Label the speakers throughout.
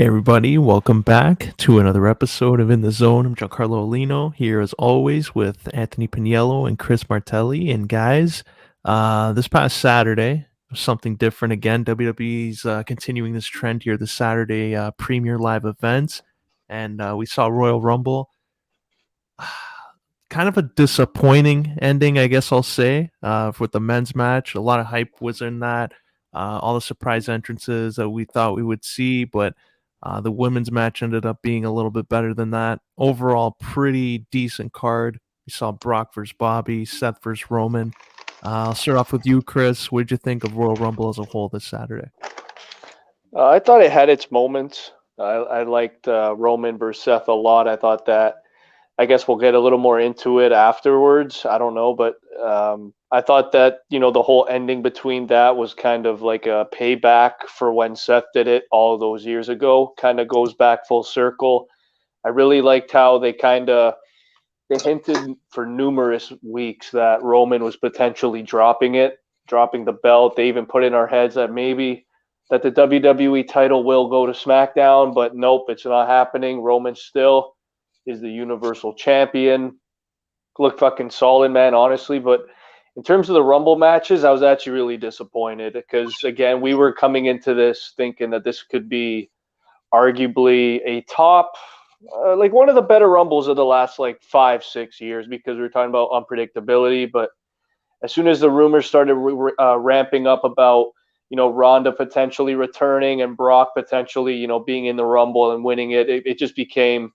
Speaker 1: Hey everybody, welcome back to another episode of In the Zone. I'm Giancarlo Aulino here as always with Anthony Pagniello and Chris Martelli. And guys, this past Saturday was something different again. WWE's continuing this trend here, the Saturday premier live events, and we saw Royal Rumble. Kind of a disappointing ending, I guess I'll say, with the men's match. A lot of hype was in that. All the surprise entrances that we thought we would see, but the women's match ended up being a little bit better than that. Overall, pretty decent card. We saw Brock versus Bobby, Seth versus Roman. I'll start off with you, Chris. What did you think of Royal Rumble as a whole this Saturday?
Speaker 2: I thought it had its moments. I liked Roman versus Seth a lot. I thought that, I guess we'll get a little more into it afterwards. I don't know, but I thought that, the whole ending between that was kind of like a payback for when Seth did it all those years ago. Kind of goes back full circle. I really liked how they hinted for numerous weeks that Roman was potentially dropping the belt. They even put in our heads that maybe that the WWE title will go to SmackDown, but nope, it's not happening. Roman still is the Universal Champion. Looked fucking solid, man, honestly. But in terms of the Rumble matches, I was actually really disappointed because, again, we were coming into this thinking that this could be arguably a top, like one of the better Rumbles of the last, 5-6 years, because we were talking about unpredictability. But as soon as the rumors started ramping up about, Ronda potentially returning and Brock potentially, being in the Rumble and winning it just became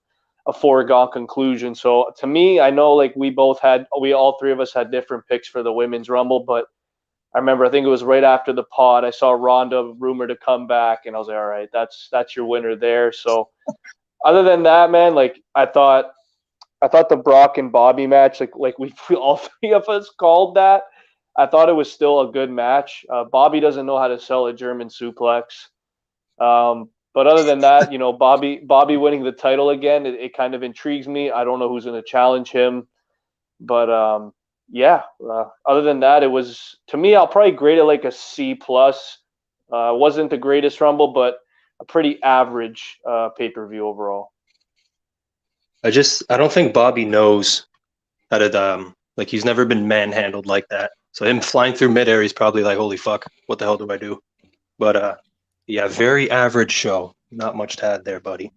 Speaker 2: a foregone conclusion. So to me, I know we all three of us had different picks for the women's Rumble, but I remember I think it was right after the pod, I saw Ronda rumored to come back, and I was like, all right, that's your winner there. So other than that, man, I thought the Brock and Bobby match, we all three of us called that. I thought it was still a good match. Bobby doesn't know how to sell a German suplex. But other than that, Bobby winning the title again, it kind of intrigues me. I don't know who's going to challenge him. But other than that, it was, to me, I'll probably grade it like a C plus. Wasn't the greatest Rumble, but a pretty average pay-per-view overall.
Speaker 3: I don't think Bobby knows how to he's never been manhandled like that. So him flying through midair, he's probably like, holy fuck, what the hell do I do? But yeah, very average show. Not much to add there, buddy.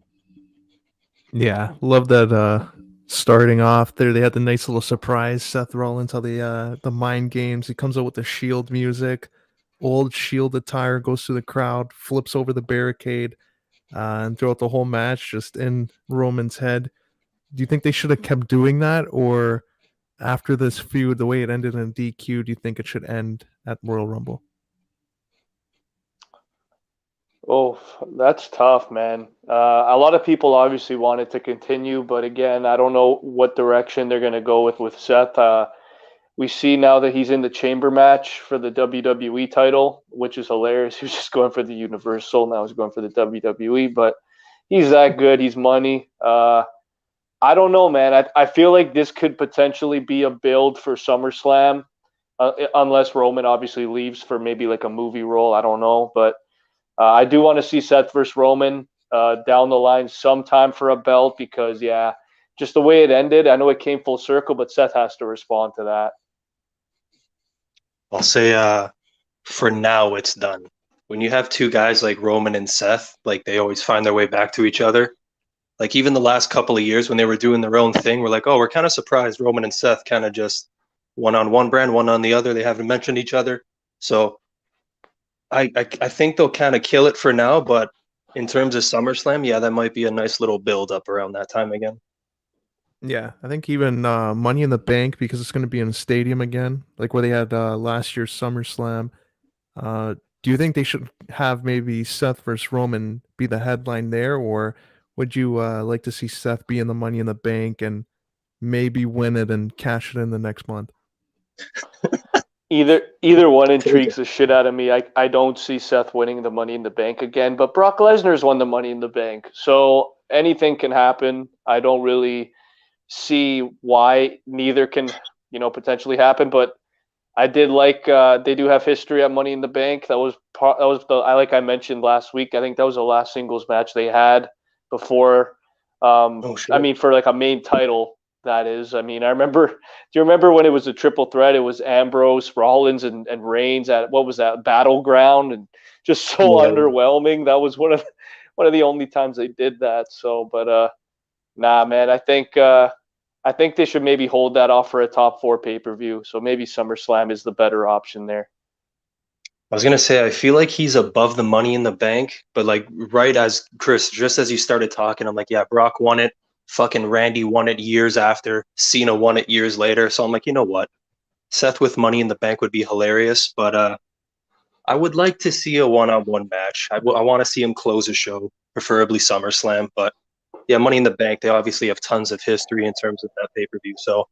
Speaker 1: Yeah, love that starting off there. They had the nice little surprise, Seth Rollins, how the mind games. He comes out with the Shield music, old Shield attire, goes through the crowd, flips over the barricade, and throughout the whole match, just in Roman's head. Do you think they should have kept doing that, or after this feud, the way it ended in DQ, do you think it should end at Royal Rumble?
Speaker 2: Oh, that's tough, man. A lot of people obviously want it to continue, but again, I don't know what direction they're going to go with Seth. We see now that he's in the chamber match for the WWE title, which is hilarious. He was just going for the Universal, now he's going for the WWE, but he's that good. He's money. I don't know, man. I feel like this could potentially be a build for SummerSlam, unless Roman obviously leaves for maybe like a movie role. I don't know, but I do want to see Seth versus Roman down the line sometime for a belt because, yeah, just the way it ended, I know it came full circle, but Seth has to respond to that.
Speaker 3: I'll say for now it's done. When you have two guys like Roman and Seth, they always find their way back to each other. Even the last couple of years when they were doing their own thing, we're like, oh, we're kind of surprised Roman and Seth kind of just one on one brand, one on the other. They haven't mentioned each other. So I think they'll kind of kill it for now, but in terms of SummerSlam, yeah, that might be a nice little build up around that time again.
Speaker 1: Yeah, I think even Money in the Bank, because it's going to be in a stadium again, like where they had last year's SummerSlam. Do you think they should have maybe Seth versus Roman be the headline there, or would you like to see Seth be in the Money in the Bank and maybe win it and cash it in the next month?
Speaker 2: Either one intrigues the shit out of me. I don't see Seth winning the Money in the Bank again, but Brock Lesnar's won the Money in the Bank, so anything can happen. I don't really see why neither can potentially happen, but I did like they do have history at Money in the Bank. Like I mentioned last week. I think that was the last singles match they had before.
Speaker 3: Shit.
Speaker 2: I mean, for like a main title, that is. I mean, I remember. Do you remember when it was a triple threat? It was Ambrose, Rollins, and Reigns at what was that, Battleground, and just so underwhelming. That was one of the only times they did that. So, but nah, man, I think they should maybe hold that off for a top 4 pay-per-view. So maybe SummerSlam is the better option there.
Speaker 3: I was gonna say I feel like he's above the Money in the Bank, but like right as Chris, just as you started talking, I'm like, yeah, Brock won it. Fucking Randy won it years after. Cena won it years later. So I'm like, you know what? Seth with Money in the Bank would be hilarious, but I would like to see a one-on-one match. I want to see him close a show, preferably SummerSlam. But yeah, Money in the Bank, they obviously have tons of history in terms of that pay-per-view. So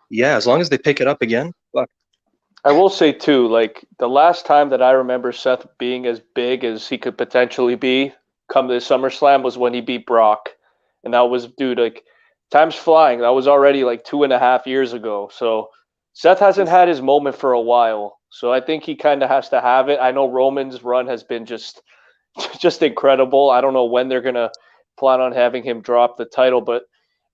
Speaker 3: yeah, as long as they pick it up again, fuck.
Speaker 2: I will say too, like the last time that I remember Seth being as big as he could potentially be come this SummerSlam was when he beat Brock. And that was, dude, like time's flying. That was already like 2.5 years ago. So Seth hasn't had his moment for a while. So I think he kind of has to have it. I know Roman's run has been just incredible. I don't know when they're going to plan on having him drop the title, but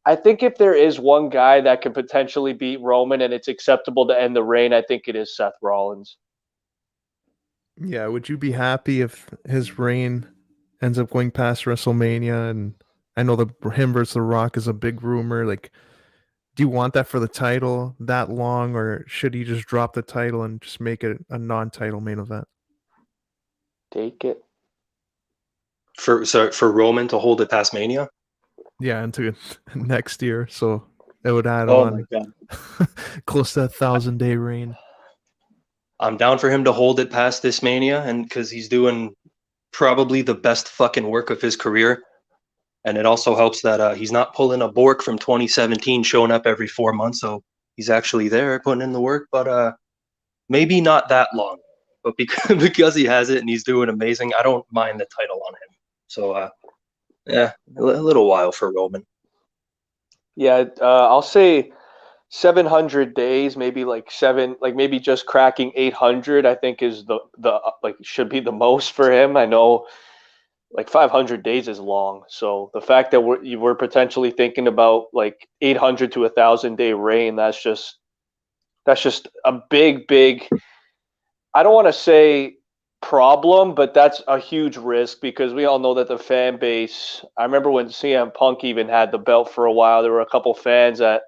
Speaker 2: I think if there is one guy that can potentially beat Roman and it's acceptable to end the reign, I think it is Seth Rollins.
Speaker 1: Yeah, would you be happy if his reign ends up going past WrestleMania? And I know the him versus The Rock is a big rumor. Like, do you want that for the title that long, or should he just drop the title and just make it a non-title main event?
Speaker 2: Take it.
Speaker 3: For Roman to hold it past Mania?
Speaker 1: Yeah, into next year, so it would add
Speaker 3: Oh
Speaker 1: on
Speaker 3: my god.
Speaker 1: close to 1,000-day reign.
Speaker 3: I'm down for him to hold it past this Mania, and because he's doing probably the best fucking work of his career. And it also helps that he's not pulling a Bork from 2017, showing up every 4 months. So he's actually there putting in the work, but maybe not that long. But because he has it and he's doing amazing, I don't mind the title on him. So yeah, a little while for Roman.
Speaker 2: Yeah, I'll say 700 days, maybe maybe just cracking 800. I think is the like should be the most for him. I know like 500 days is long, so the fact that we're potentially thinking about like 800 to 1,000-day reign, that's just a big. I don't want to say problem, but that's a huge risk because we all know that the fan base. I remember when CM Punk even had the belt for a while, there were a couple fans that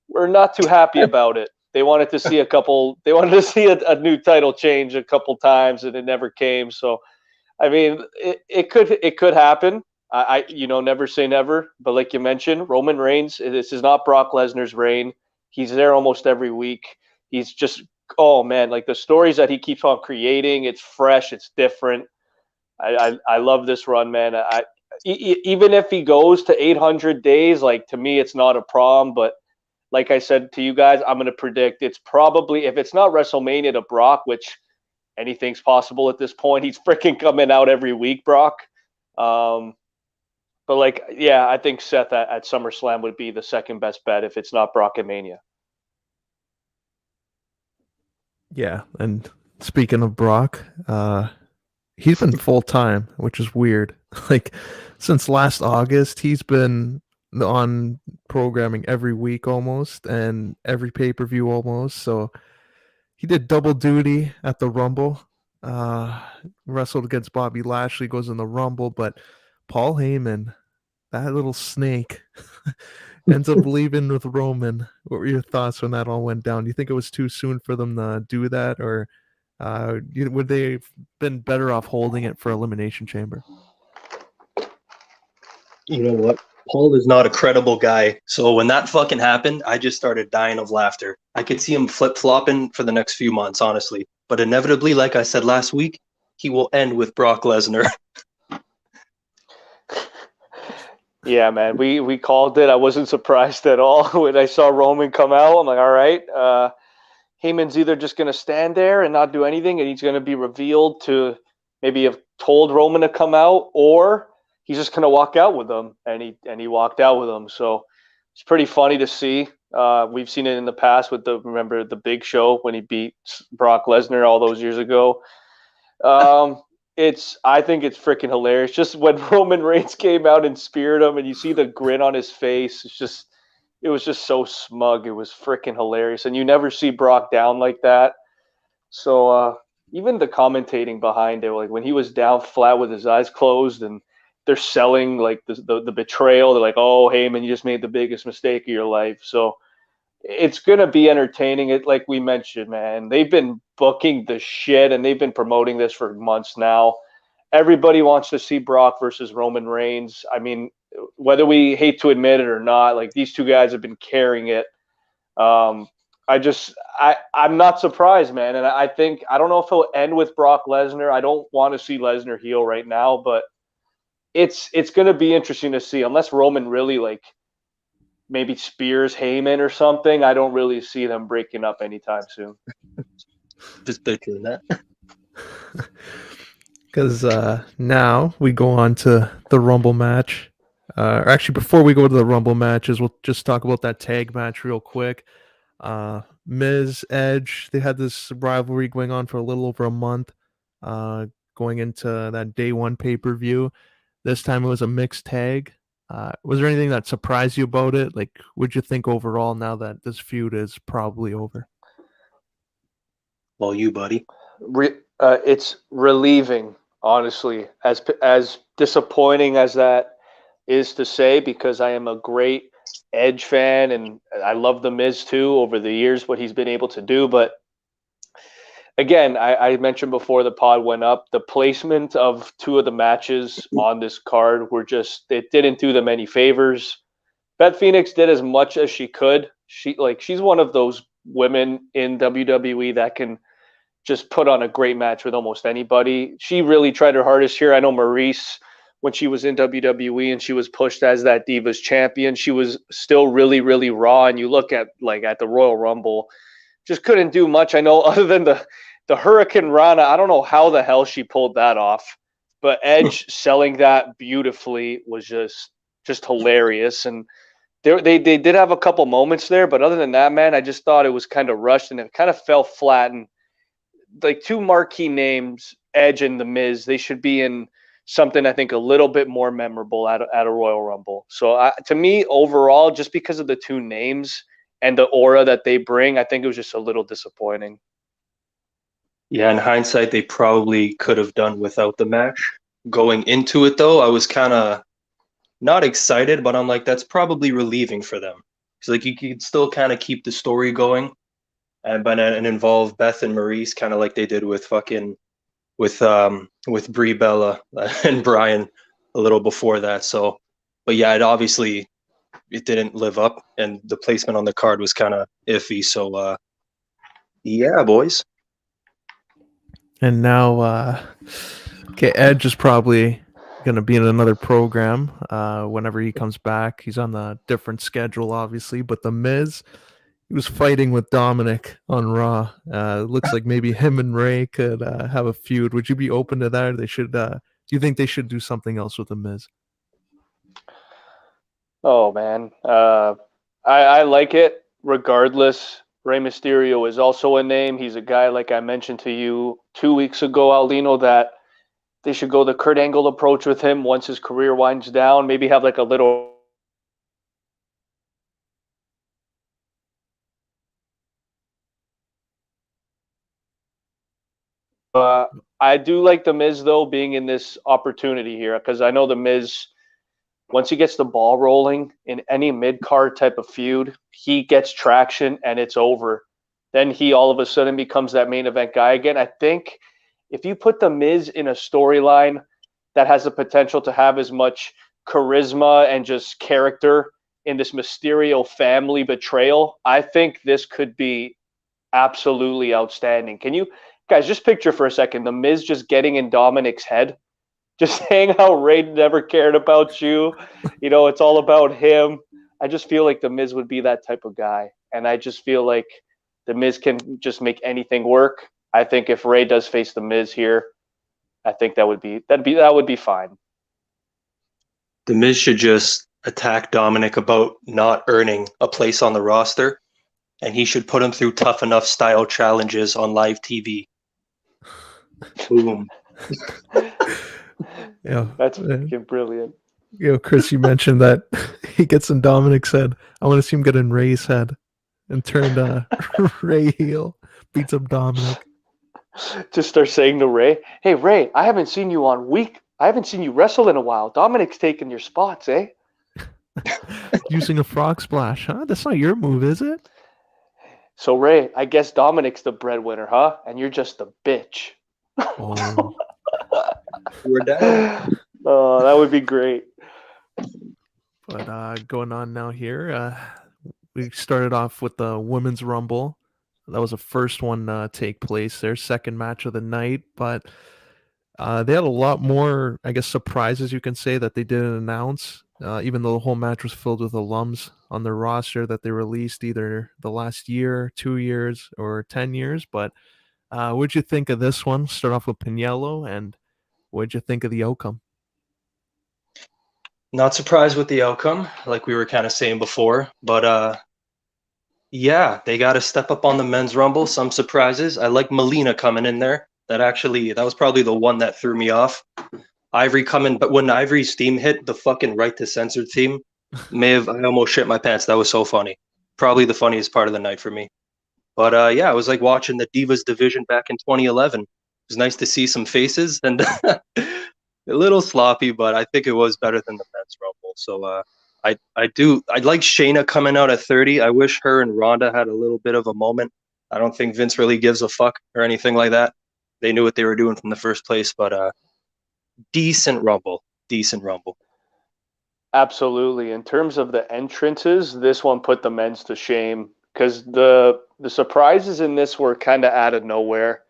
Speaker 2: were not too happy about it. They wanted to see a new title change a couple times, and it never came. So, I mean, it could happen. I never say never. But like you mentioned, Roman Reigns. This is not Brock Lesnar's reign. He's there almost every week. He's just, oh man, like the stories that he keeps on creating. It's fresh. It's different. I love this run, man. Even if he goes to 800 days, like to me, it's not a problem. But like I said to you guys, I'm going to predict it's probably, if it's not WrestleMania to Brock, which anything's possible at this point. He's freaking coming out every week, Brock. But like, yeah, I think Seth at SummerSlam would be the second best bet if it's not Brock and Mania.
Speaker 1: Yeah, and speaking of Brock, he's been full-time, which is weird. Like, since last August, he's been on programming every week almost, and every pay-per-view almost. So he did double duty at the Rumble. Wrestled against Bobby Lashley, goes in the Rumble, but Paul Heyman, that little snake, ends up leaving with Roman. What were your thoughts when that all went down? Do you think it was too soon for them to do that, or would they have been better off holding it for Elimination Chamber?
Speaker 3: You know what? Paul is not a credible guy. So when that fucking happened, I just started dying of laughter. I could see him flip-flopping for the next few months, honestly. But inevitably, like I said last week, he will end with Brock Lesnar.
Speaker 2: Yeah, man, we called it. I wasn't surprised at all when I saw Roman come out. I'm like, all right, Heyman's either just going to stand there and not do anything, and he's going to be revealed to maybe have told Roman to come out, or he's just going to walk out with them, and he walked out with them. So it's pretty funny to see. We've seen it in the past with remember the Big Show when he beat Brock Lesnar all those years ago. I think it's freaking hilarious. Just when Roman Reigns came out and speared him, and you see the grin on his face, it was just so smug. It was freaking hilarious, and you never see Brock down like that. So even the commentating behind it, like when he was down flat with his eyes closed, and they're selling like the betrayal. They're like, "Oh, Heyman, you just made the biggest mistake of your life." So it's gonna be entertaining. It like we mentioned, man. They've been booking the shit, and they've been promoting this for months now. Everybody wants to see Brock versus Roman Reigns. I mean, whether we hate to admit it or not, like these two guys have been carrying it. I'm not surprised, man. And I think I don't know if he'll end with Brock Lesnar. I don't want to see Lesnar heel right now, but it's going to be interesting to see. Unless Roman really like maybe spears Heyman or something, I don't really see them breaking up anytime soon.
Speaker 3: Just picturing that.
Speaker 1: Because now we go on to the Rumble match. Or actually, before we go to the Rumble matches, we'll just talk about that tag match real quick. Miz, Edge, they had this rivalry going on for a little over a month, going into that day one pay-per-view. This time it was a mixed tag. Was there anything that surprised you about it? Like, what'd you think overall now that this feud is probably over?
Speaker 3: Well, you, buddy.
Speaker 2: It's relieving, honestly, as disappointing as that is to say, because I am a great Edge fan and I love The Miz too over the years, what he's been able to do. But again, I mentioned before the pod went up, the placement of two of the matches on this card it didn't do them any favors. Beth Phoenix did as much as she could. She's one of those women in WWE that can just put on a great match with almost anybody. She really tried her hardest here. I know Maurice, when she was in WWE and she was pushed as that Divas champion, she was still really, really raw. And you look at the Royal Rumble, just couldn't do much. I know other than the Hurricane Rana, I don't know how the hell she pulled that off. But Edge selling that beautifully was just hilarious. And they did have a couple moments there, but other than that, man, I just thought it was kind of rushed and it kind of fell flat. And like two marquee names, Edge and The Miz, they should be in something I think a little bit more memorable at a Royal Rumble. So to me, overall, just because of the two names and the aura that they bring, I think it was just a little disappointing.
Speaker 3: Yeah, in hindsight, they probably could have done without the match. Going into it, though, I was kind of not excited, but I'm like, that's probably relieving for them. It's like you could still kind of keep the story going, and involve Beth and Maurice, kind of like they did with Brie Bella and Brian a little before that. So, but yeah, it didn't live up, and the placement on the card was kind of iffy. So, yeah, boys.
Speaker 1: And now, Edge is probably going to be in another program whenever he comes back. He's on a different schedule, obviously, but The Miz, he was fighting with Dominic on Raw. It looks like maybe him and Ray could have a feud. Would you be open to that? Or they should. Do you think they should do something else with The Miz?
Speaker 2: Oh man, I like it regardless. Rey Mysterio is also a name. He's a guy, like I mentioned to you 2 weeks ago, Aulino, that they should go the Kurt Angle approach with him once his career winds down. Maybe have like a little. I do like The Miz, though, being in this opportunity here, because I know The Miz, once he gets the ball rolling in any mid-card type of feud, he gets traction and it's over. Then he all of a sudden becomes that main event guy again. I think if you put The Miz in a storyline that has the potential to have as much charisma and just character in this Mysterio family betrayal, I think this could be absolutely outstanding. Can you guys just picture for a second The Miz just getting in Dominic's head, just saying how Ray never cared about you, it's all about him. I just feel like The Miz would be that type of guy, and I just feel like The Miz can just make anything work. I think if Ray does face The Miz here, I think that would be fine.
Speaker 3: The Miz should just attack Dominic about not earning a place on the roster, and he should put him through tough enough style challenges on live TV. Boom.
Speaker 1: Yeah,
Speaker 2: That's freaking brilliant.
Speaker 1: Chris, you mentioned that he gets in Dominic's head. I want to see him get in Ray's head and turn Ray heel, beats up Dominic.
Speaker 2: Just start saying to Ray, "Hey Ray, I haven't seen you wrestle in a while. Dominic's taking your spots, eh?"
Speaker 1: Using a frog splash, huh? That's not your move, is it?
Speaker 2: So Ray, I guess Dominic's the breadwinner, huh? And you're just the bitch.
Speaker 1: Oh,
Speaker 3: We're down.
Speaker 2: Oh, that would be great.
Speaker 1: but going on now here, we started off with the Women's Rumble. That was the first one to take place, their second match of the night, but they had a lot more, I guess, surprises, you can say, that they didn't announce, even though the whole match was filled with alums on their roster that they released either the last year, 2 years, or 10 years. But what'd you think of this one? Start off with Pagniello, and what'd you think of the outcome?
Speaker 3: Not surprised with the outcome, like we were kind of saying before, but yeah, they got to step up on the men's rumble. Some surprises. I like Melina coming in there. That was probably the one that threw me off. Ivory coming, but when Ivory's theme hit, the fucking Right to Censored theme, I almost shit my pants. That was so funny. Probably the funniest part of the night for me. But yeah, it was like watching the Divas division back in 2011. It was nice to see some faces and a little sloppy, but I think it was better than the men's rumble. So I like Shayna coming out at 30. I wish her and Ronda had a little bit of a moment. I don't think Vince really gives a fuck or anything like that. They knew what they were doing from the first place, but decent rumble.
Speaker 2: Absolutely. In terms of the entrances, this one put the men's to shame because the surprises in this were kind of out of nowhere.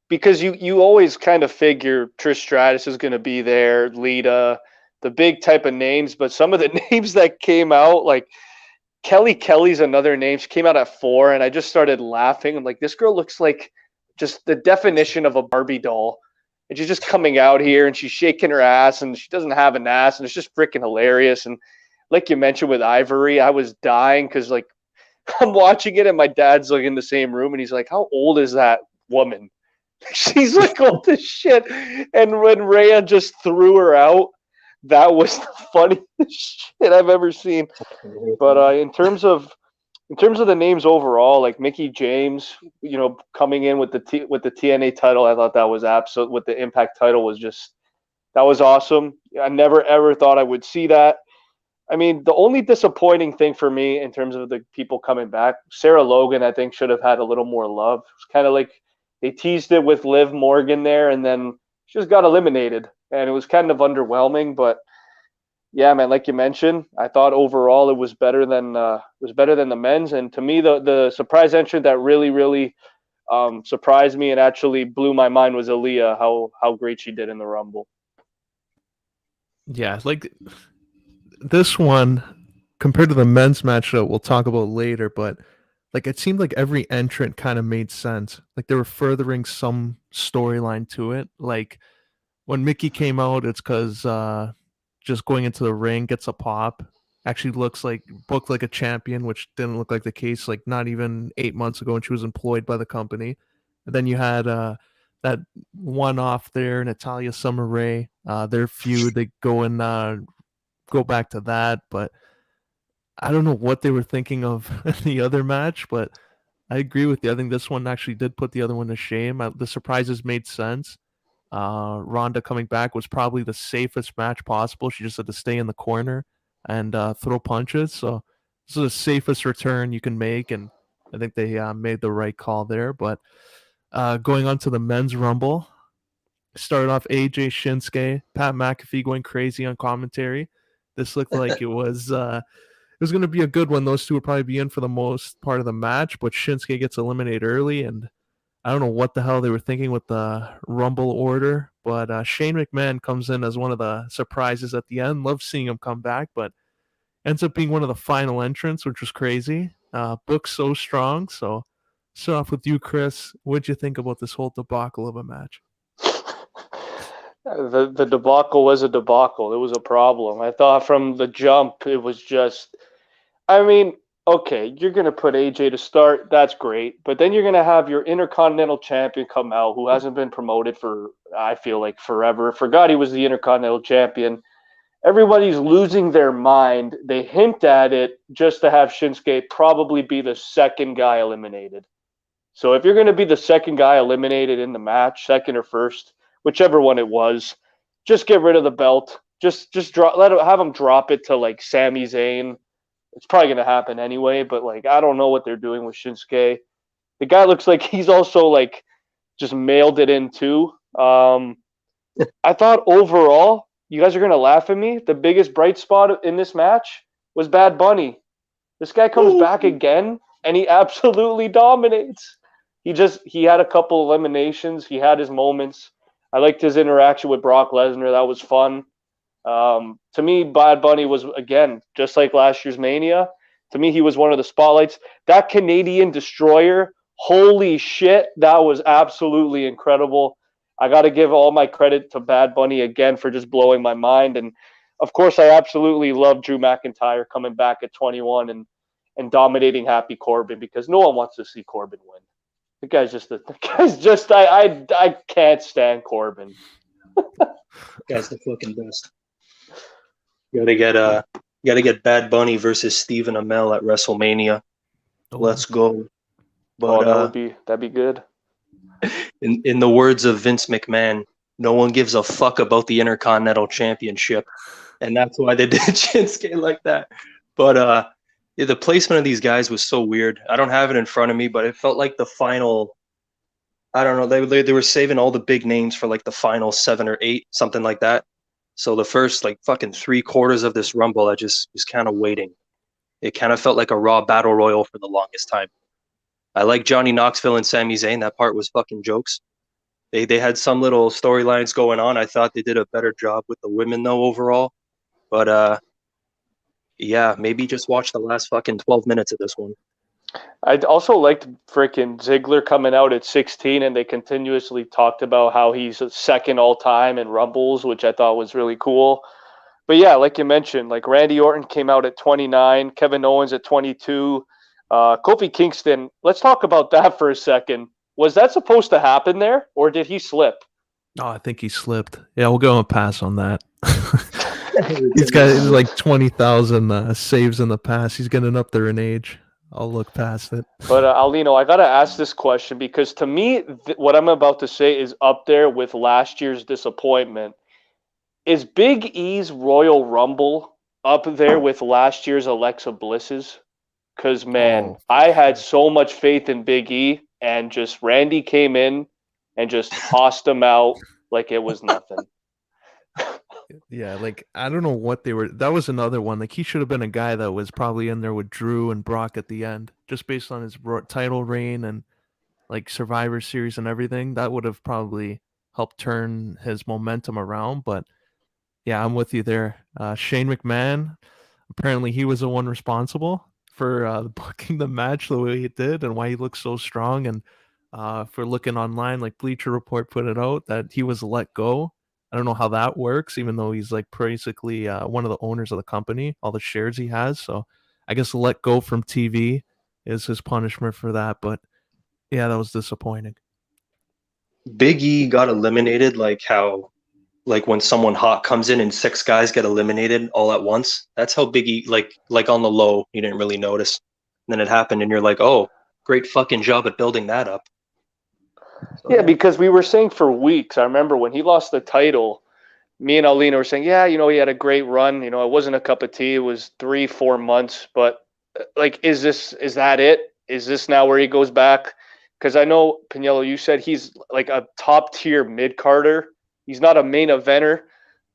Speaker 2: Because you always kind of figure Trish Stratus is going to be there, Lita, the big type of names, but some of the names that came out, like Kelly's another name. She came out at 4, and I just started laughing. I'm like, this girl looks like just the definition of a Barbie doll. And she's just coming out here, and she's shaking her ass, and she doesn't have an ass, and it's just freaking hilarious. And like you mentioned with Ivory, I was dying because like I'm watching it, and my dad's like in the same room, and he's like, "How old is that woman?" She's like old as shit. And when Rhea just threw her out, that was the funniest shit I've ever seen. But in terms of the names overall, like Mickey James, coming in with the TNA title, I thought that was absolute. With the Impact title was that was awesome. I never ever thought I would see that. I mean, the only disappointing thing for me in terms of the people coming back, Sarah Logan, I think should have had a little more love. It's kind of like they teased it with Liv Morgan there, and then she just got eliminated, and it was kind of underwhelming. But yeah, man, like you mentioned, I thought overall it was better than the men's. And to me, the surprise entrant that really, really surprised me and actually blew my mind was Aaliyah. How great she did in the Rumble.
Speaker 1: Yeah, like this one compared to the men's match that we'll talk about later, but like it seemed like every entrant kind of made sense. Like they were furthering some storyline to it. Like when Mickey came out, it's because just going into the ring gets a pop. Actually booked like a champion, which didn't look like the case. Like not even 8 months ago when she was employed by the company. And then you had that one off there, Natalia Summer Rae, their feud. They go back to that, but I don't know what they were thinking of in the other match, but I agree with you. I think this one actually did put the other one to shame. The surprises made sense. Ronda coming back was probably the safest match possible. She just had to stay in the corner and throw punches. So this is the safest return you can make, and I think they made the right call there. But going on to the men's rumble, started off AJ Shinsuke, Pat McAfee going crazy on commentary. This looked like it was going to be a good one. Those two would probably be in for the most part of the match, but Shinsuke gets eliminated early, and I don't know what the hell they were thinking with the Rumble order, but Shane McMahon comes in as one of the surprises at the end. Love seeing him come back, but ends up being one of the final entrants, which was crazy. Booked so strong. So start off with you, Chris. What'd you think about this whole debacle of a match?
Speaker 2: The debacle was a debacle. It was a problem. I thought from the jump it was just. I mean, okay, you're gonna put AJ to start. That's great, but then you're gonna have your Intercontinental Champion come out who hasn't been promoted for I feel like forever. Forgot he was the Intercontinental Champion. Everybody's losing their mind. They hint at it just to have Shinsuke probably be the second guy eliminated. So if you're going to be the second guy eliminated in the match, second or first, whichever one it was, just get rid of the belt. Just drop, have him drop it to like Sami Zayn. It's probably going to happen anyway, but like I don't know what they're doing with Shinsuke. The guy looks like he's also like just mailed it in too. I thought overall, you guys are going to laugh at me. The biggest bright spot in this match was Bad Bunny. This guy comes back again and he absolutely dominates. He had a couple eliminations. He had his moments. I liked his interaction with Brock Lesnar. That was fun. To me, Bad Bunny was, again, just like last year's Mania. To me, he was one of the spotlights. That Canadian Destroyer, holy shit, that was absolutely incredible. I got to give all my credit to Bad Bunny again for just blowing my mind. And, of course, I absolutely love Drew McIntyre coming back at 21 and dominating Happy Corbin because no one wants to see Corbin win. The guy's just I can't stand Corbin.
Speaker 3: Guy's the fucking best. Gotta get Bad Bunny versus Stephen Amell at WrestleMania. Let's go. But
Speaker 2: that'd be good.
Speaker 3: In the words of Vince McMahon, no one gives a fuck about the Intercontinental Championship, and that's why they did Shinsuke like that. But the placement of these guys was so weird. I don't have it in front of me, but it felt like the final. I don't know. They were saving all the big names for like the final 7 or 8, something like that. So the first like fucking 3/4 of this Rumble, I just was kind of waiting. It kind of felt like a Raw Battle Royal for the longest time. I like Johnny Knoxville and Sami Zayn. That part was fucking jokes. They had some little storylines going on. I thought they did a better job with the women though overall. But yeah, maybe just watch the last fucking 12 minutes of this one.
Speaker 2: I also liked freaking Ziggler coming out at 16, and they continuously talked about how he's second all time in Rumbles, which I thought was really cool. But yeah, like you mentioned, like Randy Orton came out at 29, Kevin Owens at 22, Kofi Kingston. Let's talk about that for a second. Was that supposed to happen there, or did he slip?
Speaker 1: Oh, I think he slipped. Yeah, we'll go and pass on that. He's got like 20,000 saves in the past. He's getting up there in age. I'll look past it.
Speaker 2: But Aulino, I got to ask this question because to me, what I'm about to say is up there with last year's disappointment. Is Big E's Royal Rumble up there with last year's Alexa Bliss's? Because, man, I had so much faith in Big E, and just Randy came in and just tossed him out like it was nothing.
Speaker 1: Yeah, like I don't know what they were. That was another one. Like he should have been a guy that was probably in there with Drew and Brock at the end, just based on his title reign and like Survivor Series and everything. That would have probably helped turn his momentum around. But yeah, I'm with you there. Shane McMahon, apparently he was the one responsible for booking the match the way he did and why he looked so strong. And for looking online, like Bleacher Report put it out that he was let go. I don't know how that works, even though he's like basically one of the owners of the company, all the shares he has. So I guess let go from TV is his punishment for that. But yeah, that was disappointing.
Speaker 3: Big E got eliminated like how, like when someone hot comes in and 6 guys get eliminated all at once. That's how Big E, like on the low, you didn't really notice. And then it happened and you're like, oh, great fucking job at building that up.
Speaker 2: So, yeah, because we were saying for weeks, I remember when he lost the title, me and Aulino were saying, yeah, he had a great run. It wasn't a cup of tea. It was 3-4 months. But, like, is that it? Is this now where he goes back? Because I know, Pagniello, you said he's like a top-tier mid-carder. He's not a main eventer.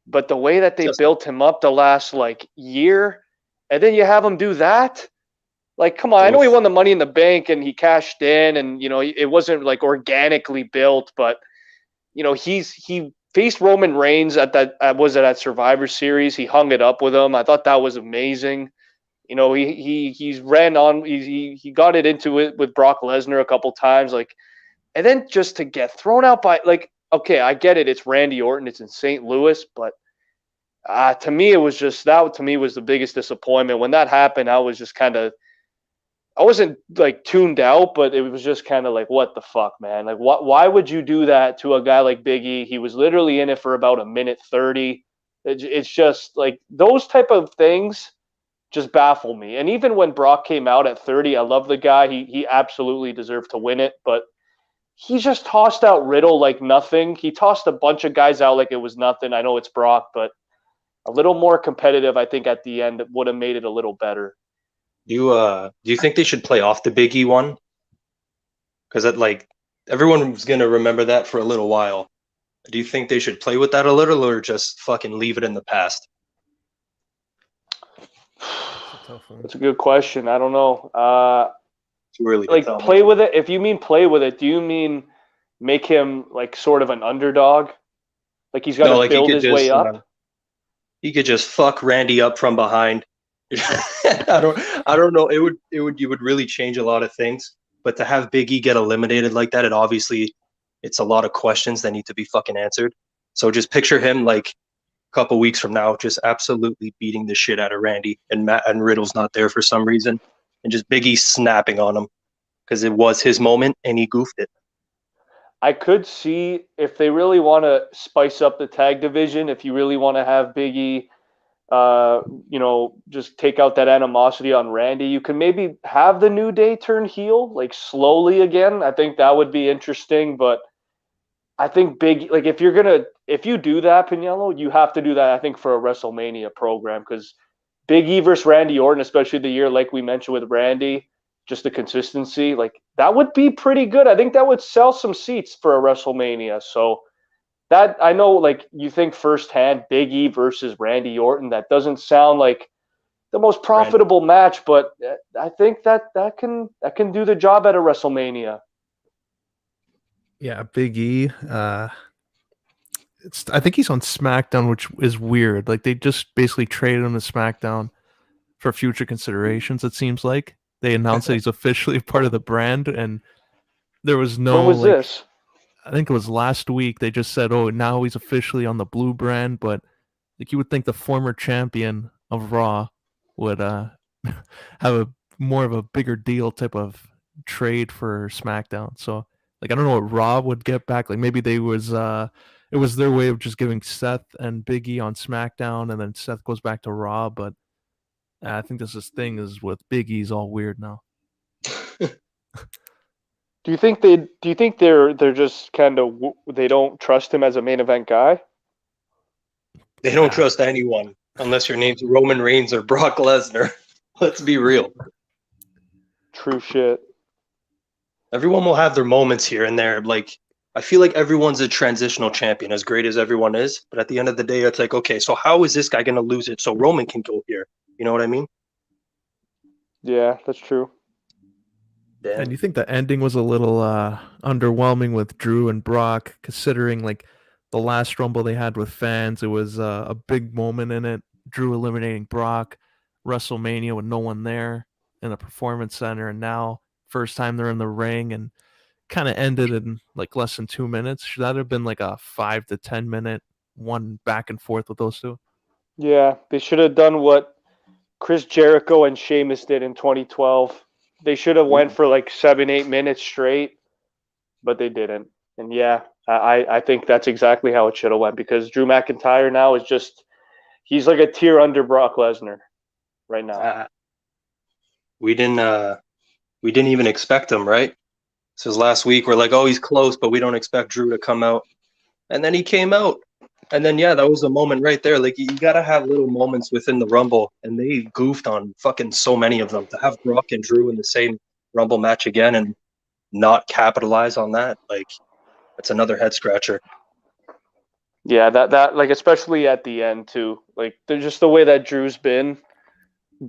Speaker 2: But the way that they built him up the last, like, year, and then you have him do that? Like, come on, I know he won the Money in the Bank and he cashed in and, it wasn't like organically built, but, he faced Roman Reigns at Survivor Series. He hung it up with him. I thought that was amazing. He's ran on, he got it into it with Brock Lesnar a couple times, like, and then just to get thrown out by, like, okay, I get it. It's Randy Orton. It's in St. Louis, but to me, it was just that. To me, was the biggest disappointment when that happened. I was just kind of, I wasn't like tuned out, but it was just kind of like, what the fuck, man? Like, why would you do that to a guy like Big E? He was literally in it for about a minute 30. It's just like those type of things just baffle me. And even when Brock came out at 30, I love the guy. He absolutely deserved to win it, but he just tossed out Riddle like nothing. He tossed a bunch of guys out like it was nothing. I know it's Brock, but a little more competitive, I think, at the end would have made it a little better.
Speaker 3: Do you think they should play off the Big E one? Because like everyone's gonna remember that for a little while. Do you think they should play with that a little, or just fucking leave it in the past?
Speaker 1: That's a tough one.
Speaker 2: That's a good question. I don't know.
Speaker 3: Too early to
Speaker 2: Like
Speaker 3: tell.
Speaker 2: play with it. If you mean play with it, do you mean make him like sort of an underdog? Like he's got to build his way up?
Speaker 3: He could just fuck Randy up from behind. I don't know. You would really change a lot of things. But to have Big E get eliminated like that, it's a lot of questions that need to be fucking answered. So just picture him like a couple weeks from now, just absolutely beating the shit out of Randy, and Riddle's not there for some reason, and just Big E snapping on him because it was his moment and he goofed it.
Speaker 2: I could see if they really want to spice up the tag division, if you really want to have Big E, just take out that animosity on Randy, you can maybe have the New Day turn heel, like slowly again. I think that would be interesting, but I think like if you do that, Pagniello, you have to do that, I think, for a WrestleMania program, because Big E versus Randy Orton, especially the year like we mentioned with Randy, just the consistency, like that would be pretty good. I think that would sell some seats for a WrestleMania. So that, I know, like you think firsthand, Big E versus Randy Orton, that doesn't sound like the most profitable match, but I think that can do the job at a WrestleMania.
Speaker 1: Yeah, Big E. I think he's on SmackDown, which is weird. Like they just basically traded him to SmackDown for future considerations. It seems like they announced that he's officially part of the brand, and there was no.
Speaker 2: When was this?
Speaker 1: I think it was last week. They just said, "Oh, now he's officially on the blue brand." But like you would think, the former champion of Raw would have a more of a bigger deal type of trade for SmackDown. So like I don't know what Raw would get back. Like maybe it was their way of just giving Seth and Big E on SmackDown, and then Seth goes back to Raw. But I think this thing is with Big E's all weird now.
Speaker 2: Do you think they're just kind of, they don't trust him as a main event guy?
Speaker 3: They don't trust anyone unless your name's Roman Reigns or Brock Lesnar. Let's be real.
Speaker 2: True shit.
Speaker 3: Everyone will have their moments here and there. Like I feel like everyone's a transitional champion, as great as everyone is. But at the end of the day, it's like, okay, so how is this guy going to lose it so Roman can go here? You know what I mean?
Speaker 2: Yeah, that's true.
Speaker 3: Damn.
Speaker 1: And you think the ending was a little underwhelming with Drew and Brock, considering like the last Rumble they had with fans, it was a big moment in it. Drew eliminating Brock, WrestleMania with no one there in the Performance Center, and now first time they're in the ring, and kind of ended in like less than 2 minutes. Should that have been like a 5 to 10 minute one back and forth with those two?
Speaker 2: Yeah, they should have done what Chris Jericho and Sheamus did in 2012. They should have went for like 7-8 minutes straight, but they didn't. And yeah, I think that's exactly how it should have went, because Drew McIntyre now is just, he's like a tier under Brock Lesnar right now.
Speaker 3: We didn't even expect him, right? So last week we're like, oh, he's close, but we don't expect Drew to come out. And then he came out. And then, yeah, that was a moment right there. Like, you got to have little moments within the Rumble, and they goofed on fucking so many of them. To have Brock and Drew in the same Rumble match again and not capitalize on that, like, that's another head scratcher.
Speaker 2: Yeah, that like, especially at the end too. Like, there's just the way that Drew's been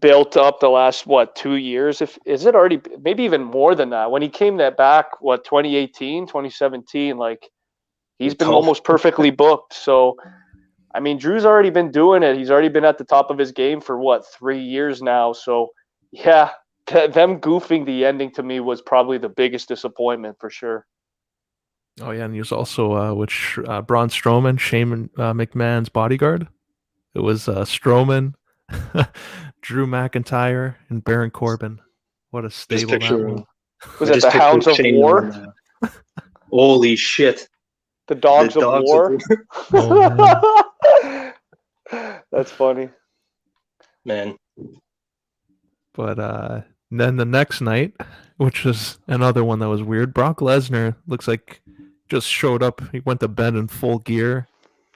Speaker 2: built up the last 2 years. Is it already, maybe even more than that? When he came back 2018, 2017, like he's been almost perfectly booked. So I mean, Drew's already been doing it. He's already been at the top of his game for 3 years now. So yeah, them goofing the ending to me was probably the biggest disappointment for sure.
Speaker 1: Oh yeah, and he was also with Braun Strowman, Shane McMahon's bodyguard. It was Strowman, Drew McIntyre, and Baron Corbin. What a
Speaker 3: Just
Speaker 1: stable that
Speaker 3: picture.
Speaker 1: was.
Speaker 2: Was
Speaker 3: I
Speaker 2: that
Speaker 3: just
Speaker 2: the
Speaker 3: picture
Speaker 2: Hounds of
Speaker 3: Shane
Speaker 2: War?
Speaker 3: on. Holy shit!
Speaker 2: The
Speaker 3: The
Speaker 2: Dogs of
Speaker 3: dogs of
Speaker 2: War?
Speaker 1: Oh man.
Speaker 2: That's funny.
Speaker 3: man.
Speaker 1: But then the next night, which was another one that was weird, Brock Lesnar looks like just showed up. He went to bed in full gear,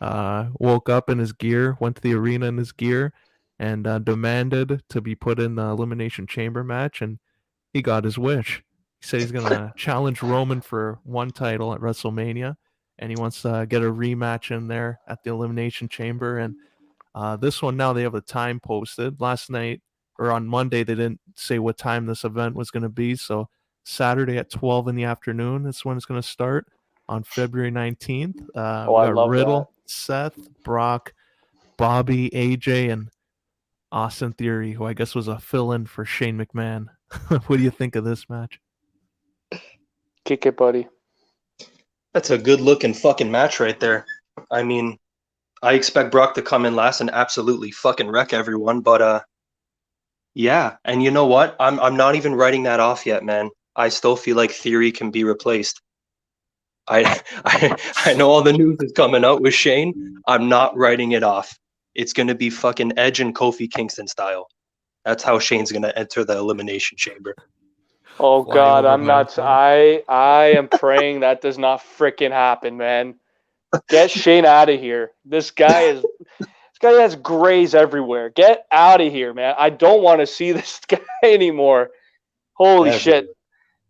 Speaker 1: woke up in his gear, went to the arena in his gear, and demanded to be put in the Elimination Chamber match, and he got his wish. He said he's gonna challenge Roman for one title at WrestleMania, and he wants to get a rematch in there at the Elimination Chamber. And this one now they have the time posted. Last night or on Monday they didn't say what time this event was going to be. So Saturday at 12 in the afternoon is when it's going to start on February 19th.
Speaker 2: Oh,
Speaker 1: We
Speaker 2: I
Speaker 1: got
Speaker 2: love
Speaker 1: Riddle,
Speaker 2: that.
Speaker 1: Seth, Brock, Bobby, AJ, and Austin Theory, who I guess was a fill-in for Shane McMahon. What do you think of this match?
Speaker 2: Kick it, buddy.
Speaker 3: That's a good looking fucking match right there. I mean, I expect Brock to come in last and absolutely fucking wreck everyone, but yeah. And you know what? I'm not even writing that off yet, man. I still feel like Theory can be replaced. I know all the news is coming out with Shane. I'm not writing it off. It's gonna be fucking Edge and Kofi Kingston style. That's how Shane's gonna enter the Elimination Chamber.
Speaker 2: Oh
Speaker 1: Fly
Speaker 2: God,
Speaker 1: over
Speaker 2: I'm
Speaker 1: by
Speaker 2: not.
Speaker 1: himself.
Speaker 2: I am praying that does not freaking happen, man. Get Shane out of here. This guy has grays everywhere. Get out of here, man. I don't want to see this guy anymore. Holy
Speaker 3: Everywhere.
Speaker 2: shit.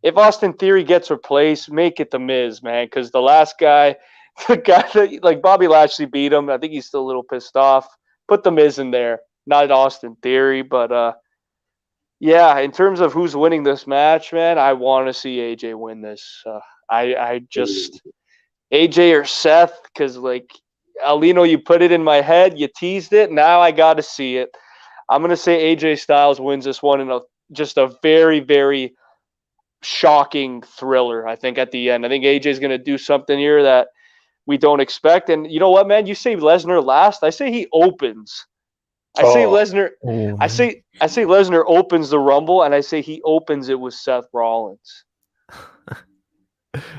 Speaker 2: If Austin Theory gets replaced, make it the Miz, man. Because the last guy, the guy that like Bobby Lashley beat him. I think he's still a little pissed off. Put the Miz in there, not Austin Theory, but yeah. In terms of who's winning this match, man, I want to see AJ win this. I just AJ or Seth, because like Aulino, you put it in my head, you teased it. Now I got to see it. I'm gonna say AJ Styles wins this one in just a very, very shocking thriller. I think at the end, I think AJ's gonna do something here that we don't expect. And you know what, man? You say Lesnar last. I say he opens. I say
Speaker 3: Oh,
Speaker 2: Lesnar.
Speaker 1: Oh
Speaker 2: I
Speaker 1: man.
Speaker 2: say I say Lesnar opens the Rumble, and I say he opens it with Seth Rollins.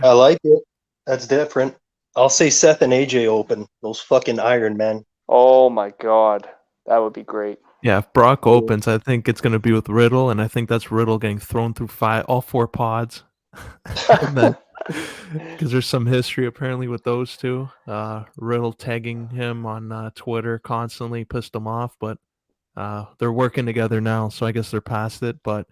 Speaker 3: I like it. That's different. I'll say Seth and AJ open. Those fucking Iron Men.
Speaker 2: Oh my God, that would be great.
Speaker 1: Yeah, if Brock opens, I think it's going to be with Riddle, and I think that's Riddle getting thrown through all four pods. And then, because there's some history apparently with those two, Riddle tagging him on Twitter constantly pissed him off, but they're working together now, so I guess they're past it. But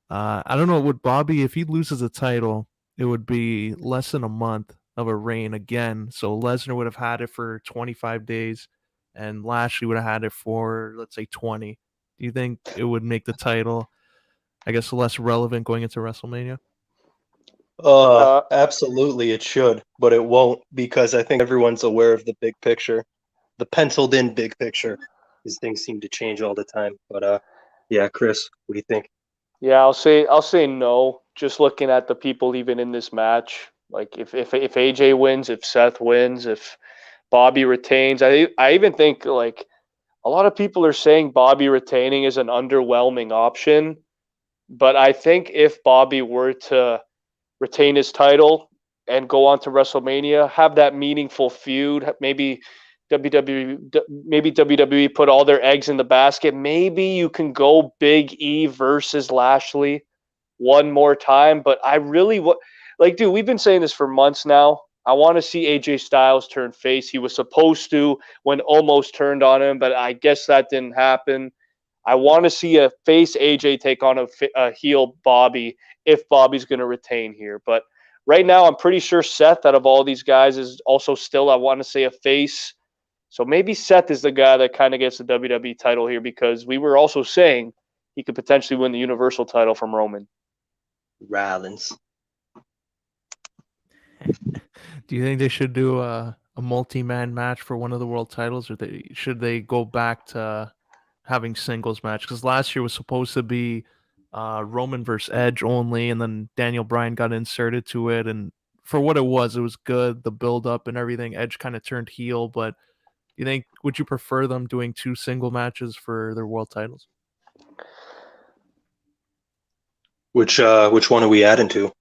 Speaker 1: I don't know, would Bobby, if he loses a title, it would be less than a month of a reign again. So Lesnar would have had it for 25 days, and Lashley would have had it for, let's say, 20. Do you think it would make the title, I guess, less relevant going into WrestleMania?
Speaker 2: uh,
Speaker 3: Absolutely it should, but it won't because I think everyone's aware of the big picture, the penciled in big picture. These things seem to change all the time. But yeah, Chris, what do you think?
Speaker 2: yeah, I'll say no. Just looking at the people even in this match, like if AJ wins, if Seth wins, if Bobby retains, I even think like a lot of people are saying Bobby retaining is an underwhelming option, but I think if Bobby were to retain his title and go on to WrestleMania, have that meaningful feud, maybe WWE put all their eggs in the basket. Maybe you can go Big E versus Lashley one more time, but I really like, dude, we've been saying this for months now. I want to see AJ Styles turn face. He was supposed to when almost turned on him, but I guess that didn't happen. I want to see a face AJ take on a heel Bobby if Bobby's going to retain here. But right now, I'm pretty sure Seth, out of all these guys, is also still, I want to say, a face. So maybe Seth is the guy that kind of gets the WWE title here because we were also saying he could potentially win the Universal title from Roman.
Speaker 3: Rollins.
Speaker 1: Do you think they should do a multi-man match for one of the world titles, or should they go back to having singles match? Because last year was supposed to be Roman versus Edge only, and then Daniel Bryan got inserted to it, and for what it was good. The build up and everything. Edge kind of turned heel, but would you prefer them doing 2 single matches for their world titles?
Speaker 3: Which one are we adding to?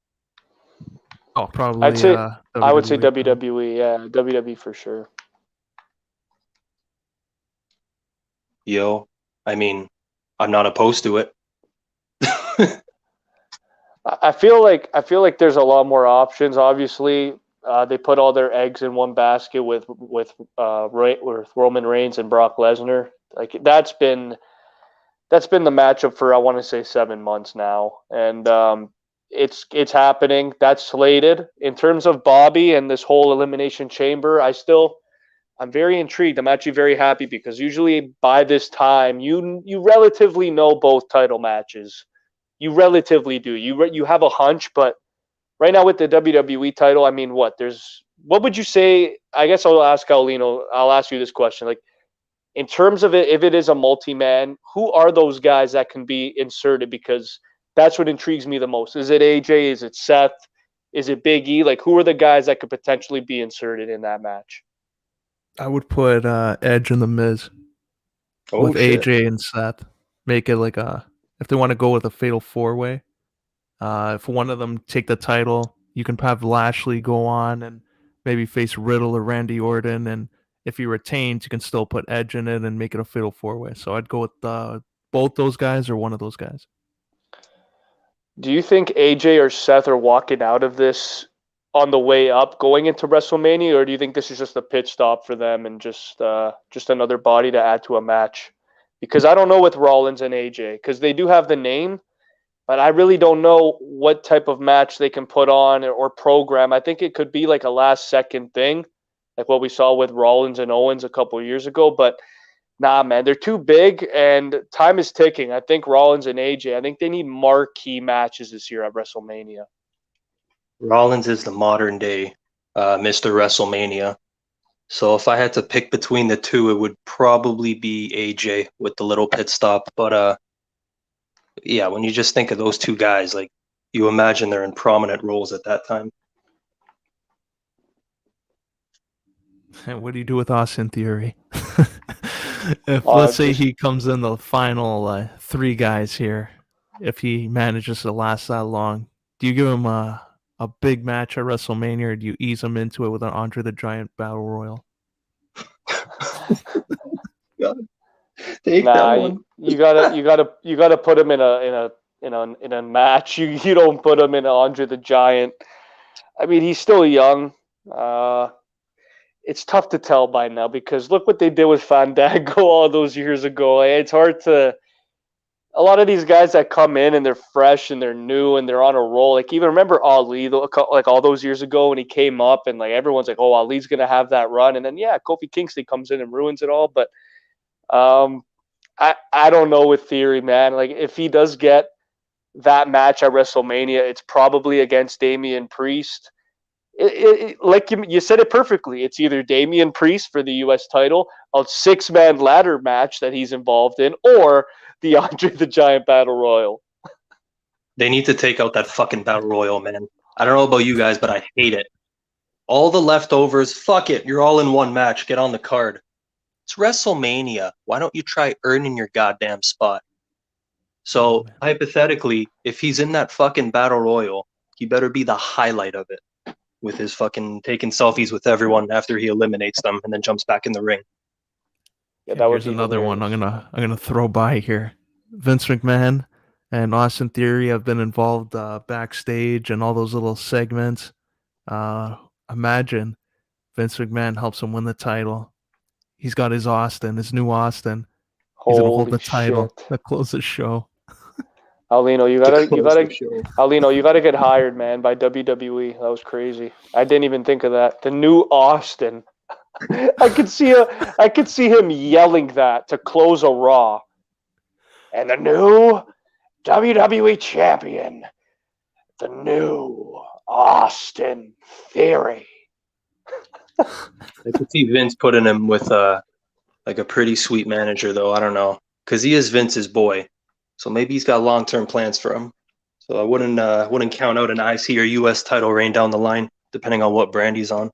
Speaker 1: Oh, probably.
Speaker 2: I'd say I would say
Speaker 1: WWE.
Speaker 2: WWE. Yeah, WWE for sure.
Speaker 3: Yo, I mean, I'm not opposed to it.
Speaker 2: I feel like there's a lot more options. Obviously, they put all their eggs in one basket with Roman Reigns and Brock Lesnar. Like that's been the matchup for I want to say 7 months now, and it's happening. That's slated. In terms of Bobby and this whole Elimination Chamber, I'm very intrigued. I'm actually very happy because usually by this time you relatively know both title matches. You relatively do. You have a hunch, but right now with the WWE title, I mean, what would you say? I guess I'll ask Aulino. I'll ask you this question. Like, in terms of it, if it is a multi-man, who are those guys that can be inserted? Because that's what intrigues me the most. Is it AJ? Is it Seth? Is it Big E? Like, who are the guys that could potentially be inserted in that match?
Speaker 1: I would put Edge and The Miz with AJ and Seth. Make it like if they want to go with a fatal 4-way. If one of them take the title, you can have Lashley go on and maybe face Riddle or Randy Orton, and if he retains, you can still put Edge in it and make it a fatal 4-way. So I'd go with both those guys or one of those guys.
Speaker 2: Do you think AJ or Seth are walking out of this on the way up going into WrestleMania, or do you think this is just a pit stop for them and just another body to add to a match? Because I don't know with Rollins and AJ, because they do have the name, but I really don't know what type of match they can put on or program. I think it could be like a last second thing, like what we saw with Rollins and Owens a couple of years ago. But nah, man, they're too big and time is ticking. I think Rollins and AJ, I think they need marquee matches this year at WrestleMania.
Speaker 3: Rollins is the modern day Mr. WrestleMania. So if I had to pick between the two, it would probably be AJ with the little pit stop. But yeah, when you just think of those two guys, like you imagine they're in prominent roles at that time.
Speaker 1: And what do you do with Austin Theory? If let's say he comes in the final 3 guys here, if he manages to last that long, do you give him a big match at WrestleMania, or do you ease him into it with an Andre the Giant Battle Royal?
Speaker 2: You gotta put him in a match. You don't put him in Andre the Giant. I mean, he's still young. It's tough to tell by now because look what they did with Fandango all those years ago. It's hard to. A lot of these guys that come in and they're fresh and they're new and they're on a roll. Like even remember Ali, like all those years ago when he came up and like everyone's like, oh, Ali's gonna have that run, and then yeah, Kofi Kingston comes in and ruins it all. But I don't know with Theory, man. Like if he does get that match at WrestleMania, it's probably against Damian Priest. Like you said it perfectly. It's either Damian Priest for the U.S. title, a 6-man ladder match that he's involved in, or the Andre the Giant Battle Royal.
Speaker 3: They need to take out that fucking Battle Royal, man. I don't know about you guys, but I hate it. All the leftovers, fuck it. You're all in one match. Get on the card. It's WrestleMania. Why don't you try earning your goddamn spot? So, hypothetically, if he's in that fucking Battle Royal, he better be the highlight of it, with his fucking taking selfies with everyone after he eliminates them and then jumps back in the ring.
Speaker 2: Yeah, that
Speaker 1: Here's another one I'm gonna throw by here. Vince McMahon and Austin Theory have been involved backstage and all those little segments. Imagine Vince McMahon helps him win the title. He's got his new Austin. He's gonna hold the title to close the show.
Speaker 2: Aulino, you gotta get hired, man, by WWE. That was crazy. I didn't even think of that. The new Austin. I could see him yelling that to close a Raw. And the new WWE champion, the new Austin Theory.
Speaker 3: I could see Vince putting him with like a pretty sweet manager, though. I don't know, because he is Vince's boy, so maybe he's got long-term plans for him. So I wouldn't count out an IC or US title reign down the line. depending on what brand he's on.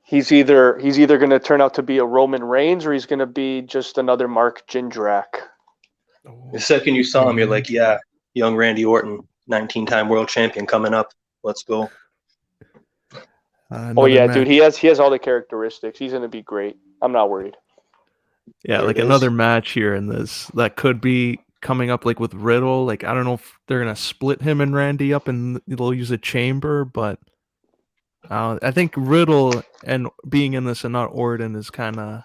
Speaker 2: He's either going to turn out to be a Roman Reigns or he's going to be just another Mark Jindrak.
Speaker 3: The second you saw him, you're like, yeah, young Randy Orton, 19-time world champion coming up. Let's go.
Speaker 2: Oh yeah, dude, he has all the characteristics. He's going to be great. I'm not worried.
Speaker 1: Yeah, like another match here in this that could be coming up, like with Riddle. Like I don't know if they're gonna split him and Randy up and they'll use a chamber, but I think Riddle and being in this and not Orton is kind of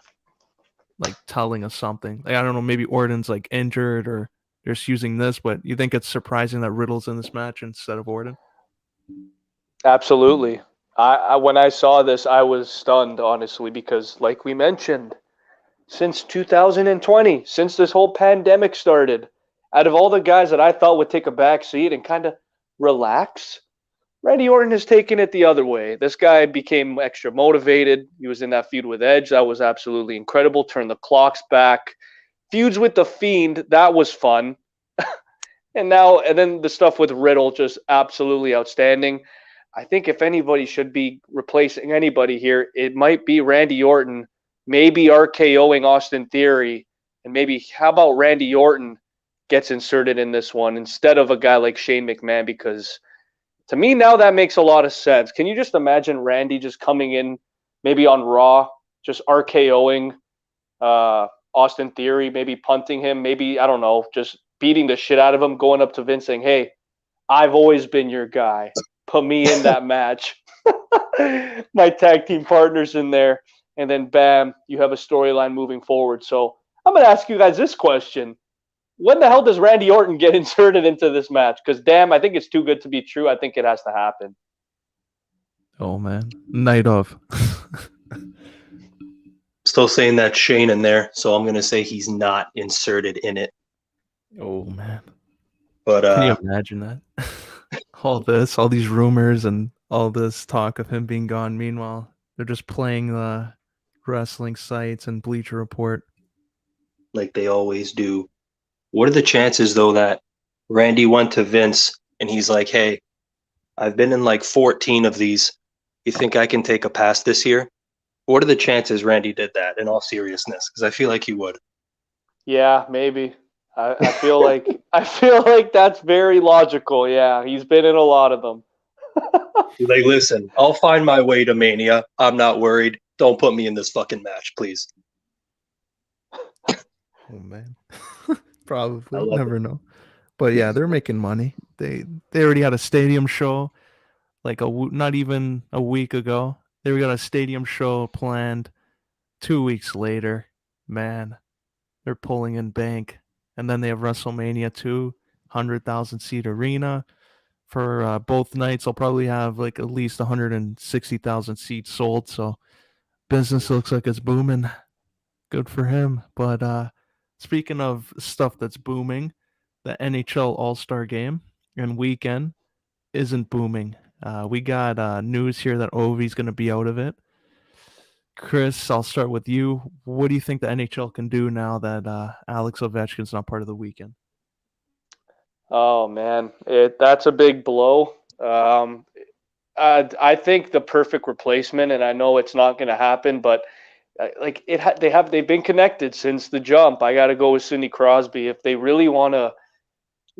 Speaker 1: like telling us something. Like I don't know, maybe Orton's like injured or they're just using this, but you think it's surprising that Riddle's in this match instead of Orton?
Speaker 2: Absolutely. I when I saw this, I was stunned, honestly, because like we mentioned, since 2020, since this whole pandemic started, out of all the guys that I thought would take a back seat and kind of relax, Randy Orton has taken it the other way. This guy became extra motivated. He was in that feud with Edge. That was absolutely incredible. Turned the clocks back. Feuds with The Fiend. That was fun. And then the stuff with Riddle, just absolutely outstanding. I think if anybody should be replacing anybody here, it might be Randy Orton, maybe RKOing Austin Theory, and maybe how about Randy Orton gets inserted in this one instead of a guy like Shane McMahon, because to me now that makes a lot of sense. Can you just imagine Randy just coming in maybe on Raw, just RKOing Austin Theory, maybe punting him, maybe, I don't know, just beating the shit out of him, going up to Vince saying, hey, I've always been your guy. Put me in that match. My tag team partner's in there. And then, bam, you have a storyline moving forward. So I'm going to ask you guys this question. When the hell does Randy Orton get inserted into this match? Because, damn, I think it's too good to be true. I think it has to happen.
Speaker 1: Oh, man. Night of.
Speaker 3: Still saying that Shane in there, so I'm going to say he's not inserted in it.
Speaker 1: Oh, man.
Speaker 3: But
Speaker 1: can you imagine that? All these rumors and all this talk of him being gone. Meanwhile, they're just playing the wrestling sites and Bleacher Report.
Speaker 3: Like they always do. What are the chances, though, that Randy went to Vince and he's like, hey, I've been in like 14 of these. You think I can take a pass this year? What are the chances Randy did that, in all seriousness? Because I feel like he would.
Speaker 2: Yeah, maybe. I feel like that's very logical. Yeah, he's been in a lot of them.
Speaker 3: Like, listen, I'll find my way to Mania. I'm not worried. Don't put me in this fucking match, please.
Speaker 1: Oh man, probably never know. But yeah, they're making money. They already had a stadium show, like not even a week ago. They got a stadium show planned 2 weeks later. Man, they're pulling in bank. And then they have WrestleMania 2, 100,000 seat arena. For both nights, I'll probably have like at least 160,000 seats sold. So business looks like it's booming. Good for him. But speaking of stuff that's booming, the NHL All Star game and weekend isn't booming. We got news here that Ovi's going to be out of it. Chris, I'll start with you. What do you think the NHL can do now that Alex Ovechkin's not part of the weekend?
Speaker 2: Oh man, that's a big blow. I think the perfect replacement, and I know it's not going to happen, but they've been connected since the jump. I got to go with Sidney Crosby if they really want to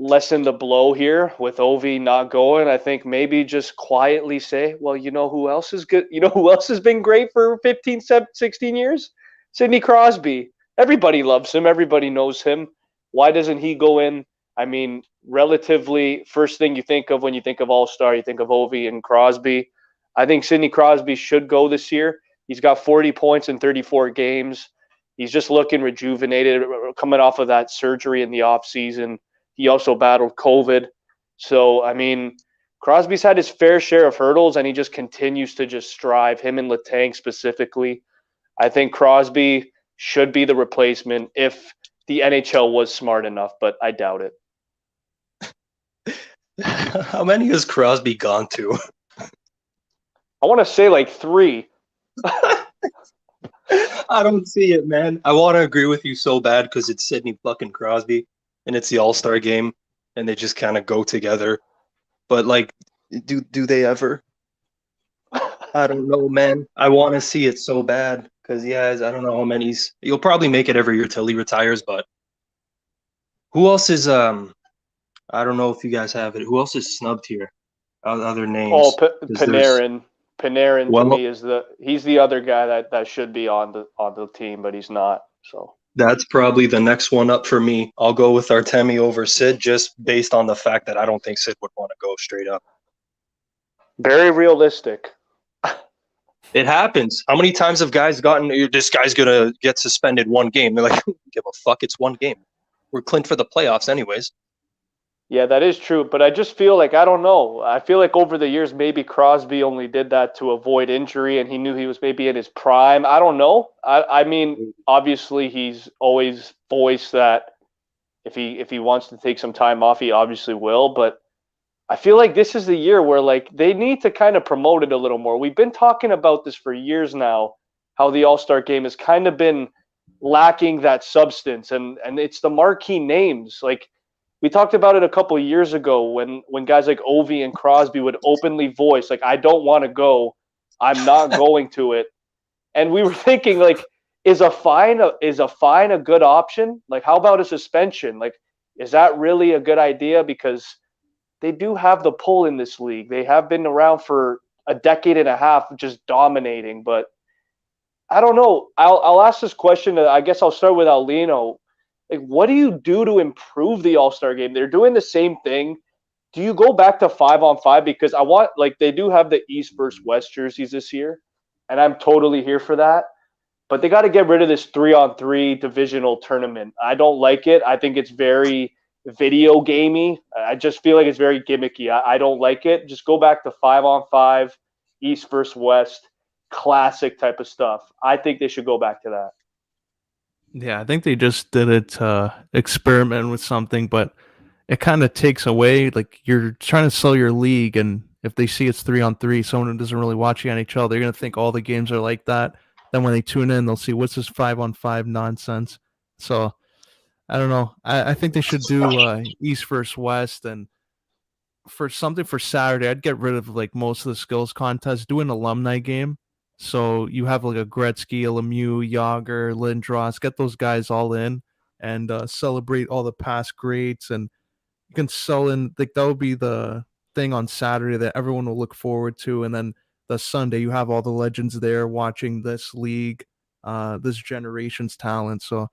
Speaker 2: lessen the blow here with Ovi not going. I think maybe just quietly say, well, you know who else is good? You know who else has been great for 15, 16 years? Sidney Crosby. Everybody loves him. Everybody knows him. Why doesn't he go in? I mean, relatively, first thing you think of when you think of All-Star, you think of Ovi and Crosby. I think Sidney Crosby should go this year. He's got 40 points in 34 games. He's just looking rejuvenated, coming off of that surgery in the offseason. He also battled COVID. So, I mean, Crosby's had his fair share of hurdles, and he just continues to just strive, him and Letang specifically. I think Crosby should be the replacement if the NHL was smart enough, but I doubt it.
Speaker 3: How many has Crosby gone to?
Speaker 2: I want to say like 3.
Speaker 3: I don't see it, man. I want to agree with you so bad because it's Sidney fucking Crosby and it's the All-Star game and they just kind of go together. But like, do they ever? I don't know, man. I want to see it so bad because I don't know how many you'll probably make it every year till he retires. But who else is I don't know if you guys have it. Who else is snubbed here? Other
Speaker 2: Oh,
Speaker 3: names? Because there's
Speaker 2: Panarin. Panarin to
Speaker 3: well,
Speaker 2: me is he's the other guy that should be on the team, but he's not. So
Speaker 3: that's probably the next one up for me. I'll go with Artemi over Sid just based on the fact that I don't think Sid would want to go straight up.
Speaker 2: very realistic.
Speaker 3: It happens. How many times have guys gotten, this guy's going to get suspended one game? They're like, give a fuck, it's one game. We're clinched for the playoffs anyways.
Speaker 2: Yeah, that is true. But I just feel like, I don't know. I feel like over the years, maybe Crosby only did that to avoid injury and he knew he was maybe in his prime. I don't know. I mean, obviously, he's always voiced that if he wants to take some time off, he obviously will. But I feel like this is the year where like they need to kind of promote it a little more. We've been talking about this for years now, how the All-Star game has kind of been lacking that substance and it's the marquee names. Like we talked about it a couple of years ago when guys like Ovi and Crosby would openly voice like I don't want to go, I'm not going to it. And we were thinking like is a fine a good option? Like how about a suspension? Like is that really a good idea because they do have the pull in this league. They have been around for a decade and a half just dominating, but I don't know. I'll ask this question. I guess I'll start with Aulino. Like, what do you do to improve the All-Star game? They're doing the same thing. Do you go back to 5-on-5? Because I want, like, they do have the East versus West jerseys this year, and I'm totally here for that. But they got to get rid of this 3-on-3 divisional tournament. I don't like it. I think it's very video gamey. I just feel like it's very gimmicky. I don't like it. Just go back to 5-on-5, East versus West, classic type of stuff. I think they should go back to that.
Speaker 1: Yeah, I think they just did it to experiment with something, but it kind of takes away, like, you're trying to sell your league, and if they see it's 3-on-3, someone who doesn't really watch the NHL, they're going to think all the games are like that. Then when they tune in, they'll see what's this 5-on-5 nonsense. So I don't know. I think they should do East versus West, and for something for Saturday, I'd get rid of like most of the skills contests. Do an alumni game, so you have like a Gretzky, a Lemieux, Yager, Lindros. Get those guys all in and celebrate all the past greats, and you can sell in. Like that would be the thing on Saturday that everyone will look forward to, and then the Sunday you have all the legends there watching this league, this generation's talent. So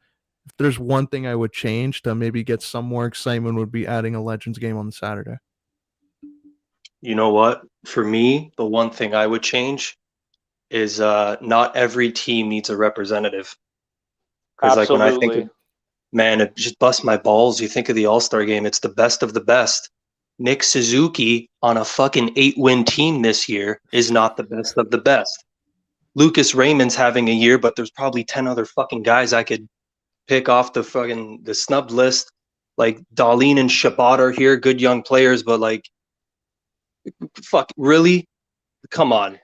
Speaker 1: if there's one thing I would change to maybe get some more excitement, would be adding a legends game on the Saturday.
Speaker 3: You know what? For me, the one thing I would change is not every team needs a representative. Because like when I think of, man, it just busts my balls. You think of the All-Star game, it's the best of the best. Nick Suzuki on a fucking 8-win team this year is not the best of the best. Lucas Raymond's having a year, but there's probably 10 other fucking guys I could pick off the snubbed list. Like Darlene and Shabbat are here, good young players, but like, fuck, really? Come on.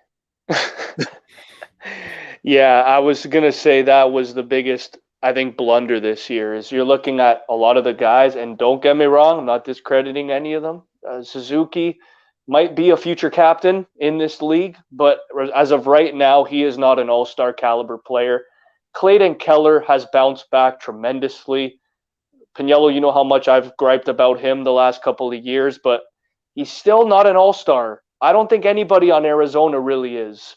Speaker 2: Yeah, I was going to say that was the biggest, I think, blunder this year is you're looking at a lot of the guys, and don't get me wrong, I'm not discrediting any of them. Suzuki might be a future captain in this league, but as of right now, he is not an all-star caliber player. Clayton Keller has bounced back tremendously. Pagniello, you know how much I've griped about him the last couple of years, but he's still not an all-star. I don't think anybody on Arizona really is.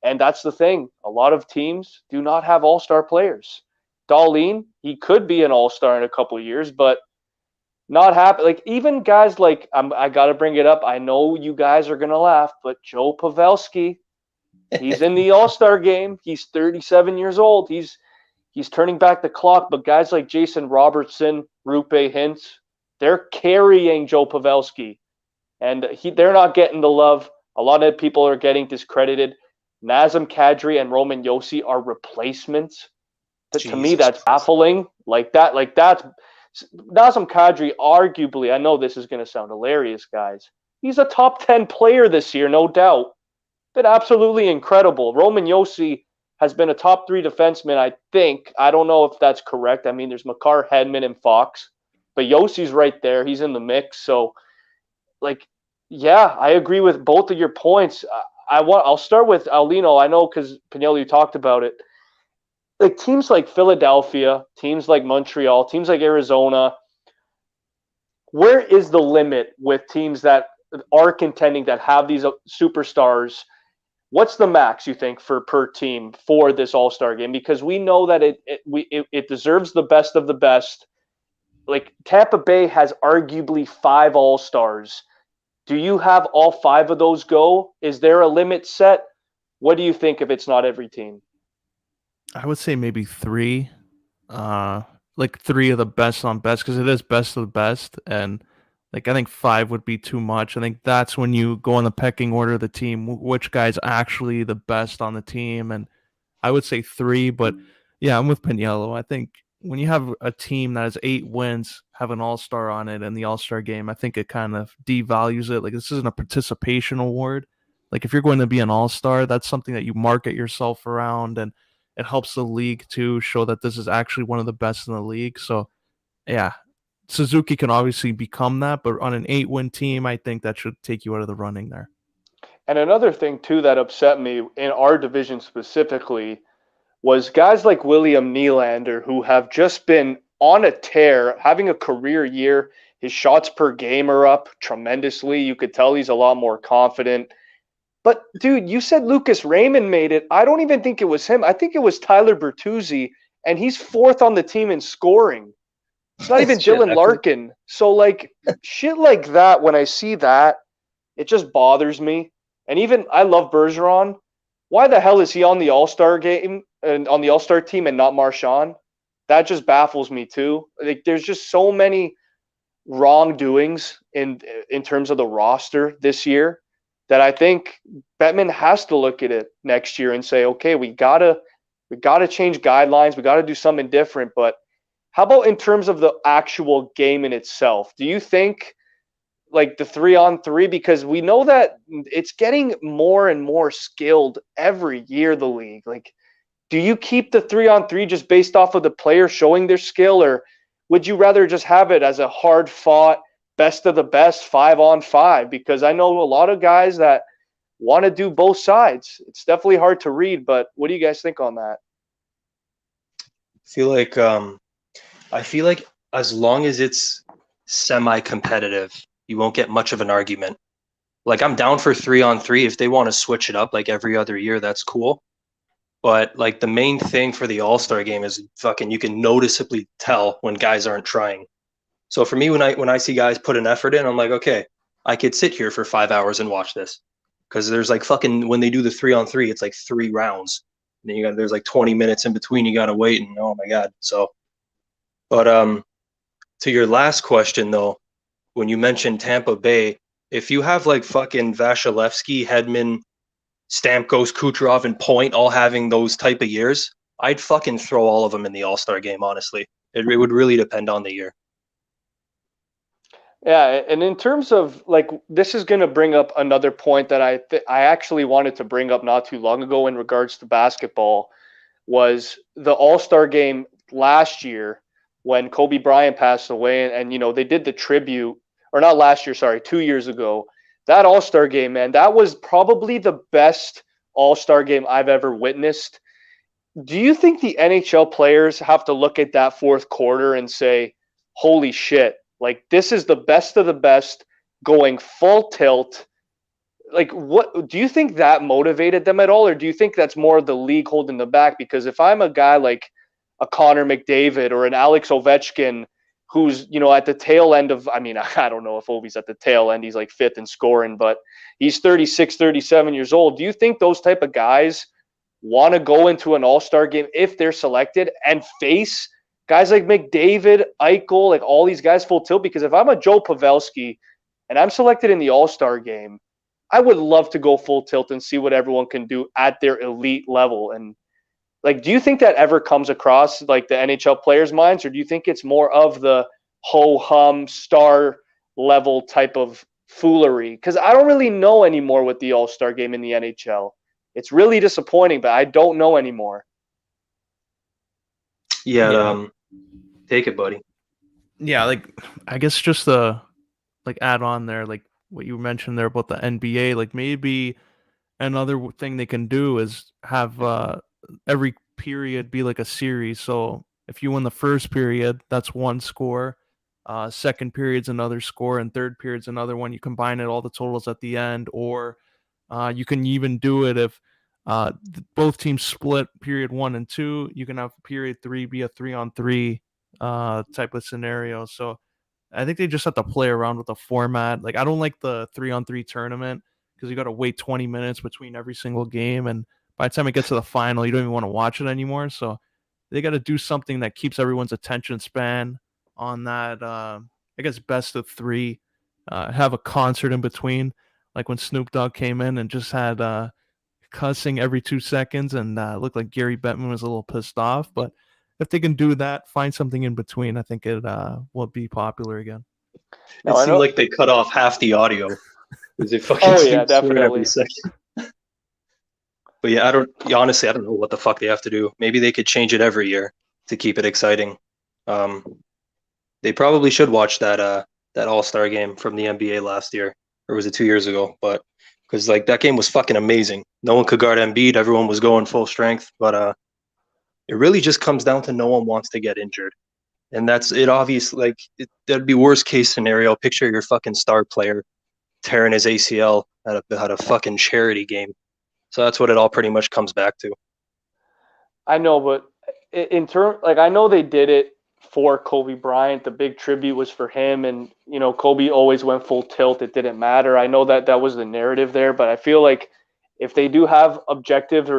Speaker 2: And that's the thing. A lot of teams do not have all-star players. Darlene, he could be an all-star in a couple of years, but not happy. Like even guys like I got to bring it up. I know you guys are gonna laugh, but Joe Pavelski, he's in the All-Star game. He's 37 years old. He's turning back the clock. But guys like Jason Robertson, Rupe Hintz, they're carrying Joe Pavelski, and they're not getting the love. A lot of people are getting discredited. Nazem Kadri and Roman Josi are replacements. To me, that's baffling. Like that's Nazem Kadri. Arguably, I know this is going to sound hilarious, guys. He's a top 10 player this year, no doubt. Been absolutely incredible. Roman Josi has been a top 3 defenseman, I think. I don't know if that's correct. I mean, there's Makar, Hedman, and Fox, but Josi's right there. He's in the mix. So, like, yeah, I agree with both of your points. I'll start with Aulino. I know because Pagniello, you talked about it. Like teams like Philadelphia, teams like Montreal, teams like Arizona. Where is the limit with teams that are contending that have these superstars? What's the max you think for per team for this All Star game? Because we know that it deserves the best of the best. Like Tampa Bay has arguably 5 All Stars. Do you have all 5 of those go? Is there a limit set? What do you think if it's not every team?
Speaker 1: I would say maybe 3. Like 3 of the best on best, because it is best of the best, and like I think 5 would be too much. I think that's when you go in the pecking order of the team, which guy's actually the best on the team, and I would say 3. But yeah, I'm with Pagniello. I think when you have a team that has 8 wins, have an all-star on it in the all-star game, I think it kind of devalues it. Like, this isn't a participation award. Like, if you're going to be an all-star, that's something that you market yourself around, and it helps the league to show that this is actually one of the best in the league. So yeah, Suzuki can obviously become that, but on an 8-win team, I think that should take you out of the running there.
Speaker 2: And another thing too that upset me in our division specifically was guys like William Nylander, who have just been on a tear, having a career year. His shots per game are up tremendously. You could tell he's a lot more confident. But, dude, you said Lucas Raymond made it. I don't even think it was him. I think it was Tyler Bertuzzi, and he's 4th on the team in scoring. It's not even Dylan Larkin. So, like, shit like that, when I see that, it just bothers me. And even, I love Bergeron. Why the hell is he on the All-Star game and on the All-Star team and not Marchand? That just baffles me too. Like, there's just so many wrongdoings in terms of the roster this year that I think Bettman has to look at it next year and say, okay, we gotta change guidelines. We gotta do something different. But how about in terms of the actual game in itself? Do you think like the 3-on-3, because we know that it's getting more and more skilled every year, the league. Like, do you keep the 3-on-3 just based off of the player showing their skill, or would you rather just have it as a hard fought, best of the best 5-on-5? Because I know a lot of guys that want to do both sides. It's definitely hard to read, but what do you guys think on that?
Speaker 3: I feel like as long as it's semi-competitive, you won't get much of an argument. Like, I'm down for 3-on-3 if they want to switch it up like every other year. That's cool. But like the main thing for the All-Star game is fucking you can noticeably tell when guys aren't trying. So for me, when I see guys put an effort in, I'm like, okay, I could sit here for 5 hours and watch this, because there's like fucking when they do the 3-on-3, it's like 3 rounds. And then there's like 20 minutes in between. You gotta wait, and oh my god. So, but to your last question though, when you mentioned Tampa Bay, if you have like fucking Vasilevsky, Hedman, Stamkos, Kucherov, and Point all having those type of years, I'd fucking throw all of them in the All-Star game, honestly. It would really depend on the year.
Speaker 2: Yeah, and in terms of like, this is going to bring up another point that I actually wanted to bring up not too long ago in regards to basketball, was the All-Star game last year when Kobe Bryant passed away, and you know they did the tribute, or not last year, sorry, 2 years ago. That All-Star game, man, that was probably the best All-Star game I've ever witnessed. Do you think the NHL players have to look at that fourth quarter and say, holy shit, like this is the best of the best going full tilt? Like, what do you think that motivated them at all? Or do you think that's more of the league holding them back? Because if I'm a guy like a Connor McDavid or an Alex Ovechkin, who's, you know, at the tail end of, I mean, I don't know if Ovi's at the tail end, he's like 5th in scoring, but he's 36, 37 years old. Do you think those type of guys want to go into an All-Star game if they're selected and face guys like McDavid, Eichel, like all these guys full tilt? Because if I'm a Joe Pavelski and I'm selected in the All-Star game, I would love to go full tilt and see what everyone can do at their elite level. And like, do you think that ever comes across like the NHL players' minds, or do you think it's more of the ho-hum star level type of foolery? Because I don't really know anymore with the All-Star game in the NHL. It's really disappointing, but I don't know anymore.
Speaker 3: Yeah. Take it, buddy.
Speaker 1: Yeah, like I guess just the like add on there, like what you mentioned there about the NBA, like maybe another thing they can do is have every period be like a series. So if you win the first period, that's one score. Second period's another score, and third period's another one. You combine it all the totals at the end, or you can even do it if both teams split period 1 and 2. You can have period 3 be a 3-on-3 type of scenario. So I think they just have to play around with the format. Like, I don't like the 3-on-3 tournament because you got to wait 20 minutes between every single game, and by the time it gets to the final, you don't even want to watch it anymore. So they got to do something that keeps everyone's attention span on that. I guess best of 3. Have a concert in between, like when Snoop Dogg came in and just had cussing every 2 seconds, and looked like Gary Bettman was a little pissed off. But if they can do that, find something in between, I think it will be popular again.
Speaker 3: It seemed like they cut off half the audio because they fucking
Speaker 2: definitely
Speaker 3: every second. But yeah, honestly, I don't know what the fuck they have to do. Maybe they could change it every year to keep it exciting. They probably should watch that All Star game from the NBA last year, or was it 2 years ago? But because like that game was fucking amazing. No one could guard Embiid. Everyone was going full strength, but it really just comes down to no one wants to get injured, and that's it. Obviously, that'd be worst case scenario. Picture your fucking star player tearing his ACL at a fucking charity game. So that's what it all pretty much comes back to.
Speaker 2: I know, but in terms, like, I know they did it for Kobe Bryant. The big tribute was for him, and Kobe always went full tilt. It didn't matter. I know that was the narrative there, but I feel like if they do have objectives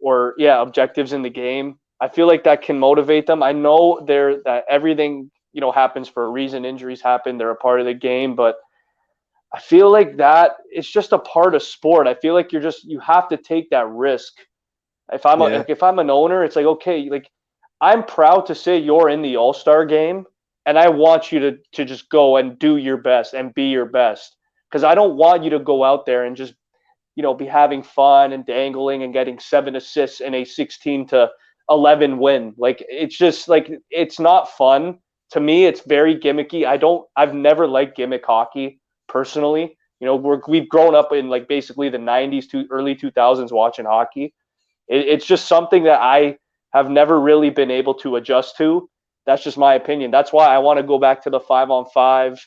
Speaker 2: objectives in the game, I feel like that can motivate them. I know that everything happens for a reason. Injuries happen; they're a part of the game, but I feel like that it's just a part of sport. I feel like you have to take that risk. If I'm an owner, it's like, okay, like, I'm proud to say you're in the All Star game, and I want you to just go and do your best and be your best, because I don't want you to go out there and just be having fun and dangling and getting 7 assists in a 16-11 win. Like, it's just like, it's not fun to me. It's very gimmicky. I've never liked gimmick hockey. Personally, we've grown up in like basically the 90s to early 2000s watching hockey. It's just something that I have never really been able to adjust to. That's just my opinion. That's why I want to go back to the 5-on-5,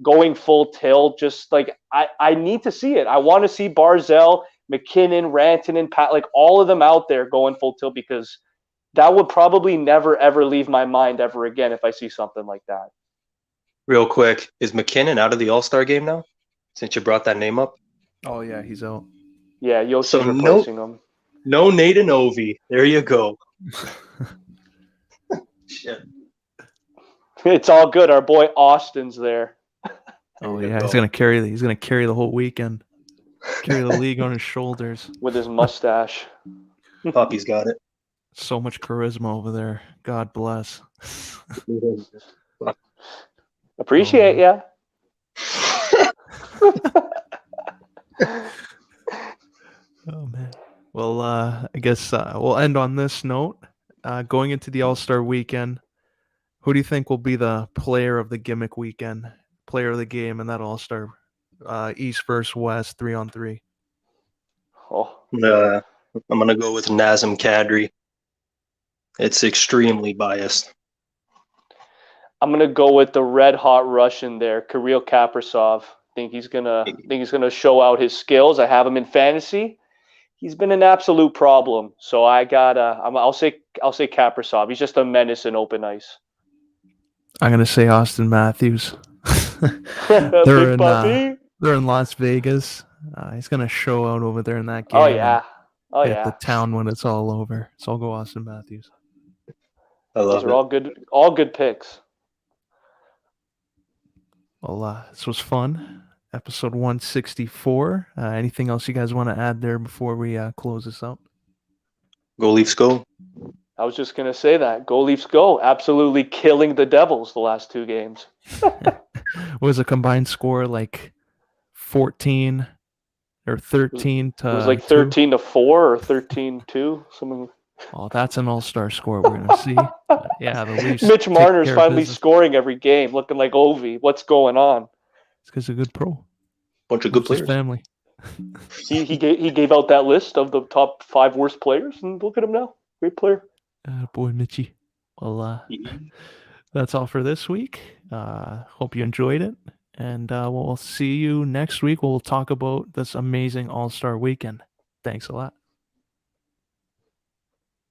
Speaker 2: going full tilt. Just like I need to see it. I want to see Barzell, McKinnon, Rantanen, Pat, like all of them out there going full tilt, because that would probably never ever leave my mind ever again if I see something like that.
Speaker 3: Real quick, is McKinnon out of the All Star game now? Since you brought that name up.
Speaker 1: Oh yeah, he's out.
Speaker 2: Yeah, Yoshi's replacing him.
Speaker 3: No Nate and Ovi. There you go. Shit.
Speaker 2: It's all good. Our boy Austin's there.
Speaker 1: Oh yeah, he's gonna carry the whole weekend. Carry the league on his shoulders
Speaker 2: with his mustache.
Speaker 3: Puppy's got it.
Speaker 1: So much charisma over there. God bless.
Speaker 2: Appreciate ya.
Speaker 1: Oh man. Well, I guess we'll end on this note. Going into the All-Star weekend, who do you think will be the player of the gimmick weekend, player of the game in that All-Star East versus West 3-on-3?
Speaker 3: I'm gonna go with Nazem Kadri. It's extremely biased.
Speaker 2: I'm gonna go with the red hot Russian there, Kirill Kaprizov. Think he's gonna show out his skills. I have him in fantasy. He's been an absolute problem. So I'll say Kaprizov. He's just a menace in open ice.
Speaker 1: I'm gonna say Austin Matthews. They're in Las Vegas. He's gonna show out over there in that game.
Speaker 2: Oh yeah.
Speaker 1: The town when it's all over. So I'll go Austin Matthews.
Speaker 3: I love
Speaker 2: Those are all good picks.
Speaker 1: Well, this was fun. Episode 164. Anything else you guys want to add there before we close this out?
Speaker 3: Go Leafs, go.
Speaker 2: I was just going to say that. Go Leafs, go. Absolutely killing the Devils the last 2 games.
Speaker 1: Was a combined score like 14 or 13 to...
Speaker 2: It was like 13-4 or 13-2. Something.
Speaker 1: Oh, that's an all-star score we're going to see. Yeah, the Leafs.
Speaker 2: Mitch Marner's finally scoring every game, looking like Ovi. What's going on?
Speaker 1: It's because he's a good pro.
Speaker 3: Bunch of good players.
Speaker 1: His family.
Speaker 2: He gave out that list of the top 5 worst players, and look at him now. Great player.
Speaker 1: Boy, Mitchie. Well,
Speaker 3: Mhm.
Speaker 1: that's all for this week. Hope you enjoyed it. And we'll see you next week. We'll talk about this amazing All-Star weekend. Thanks a lot.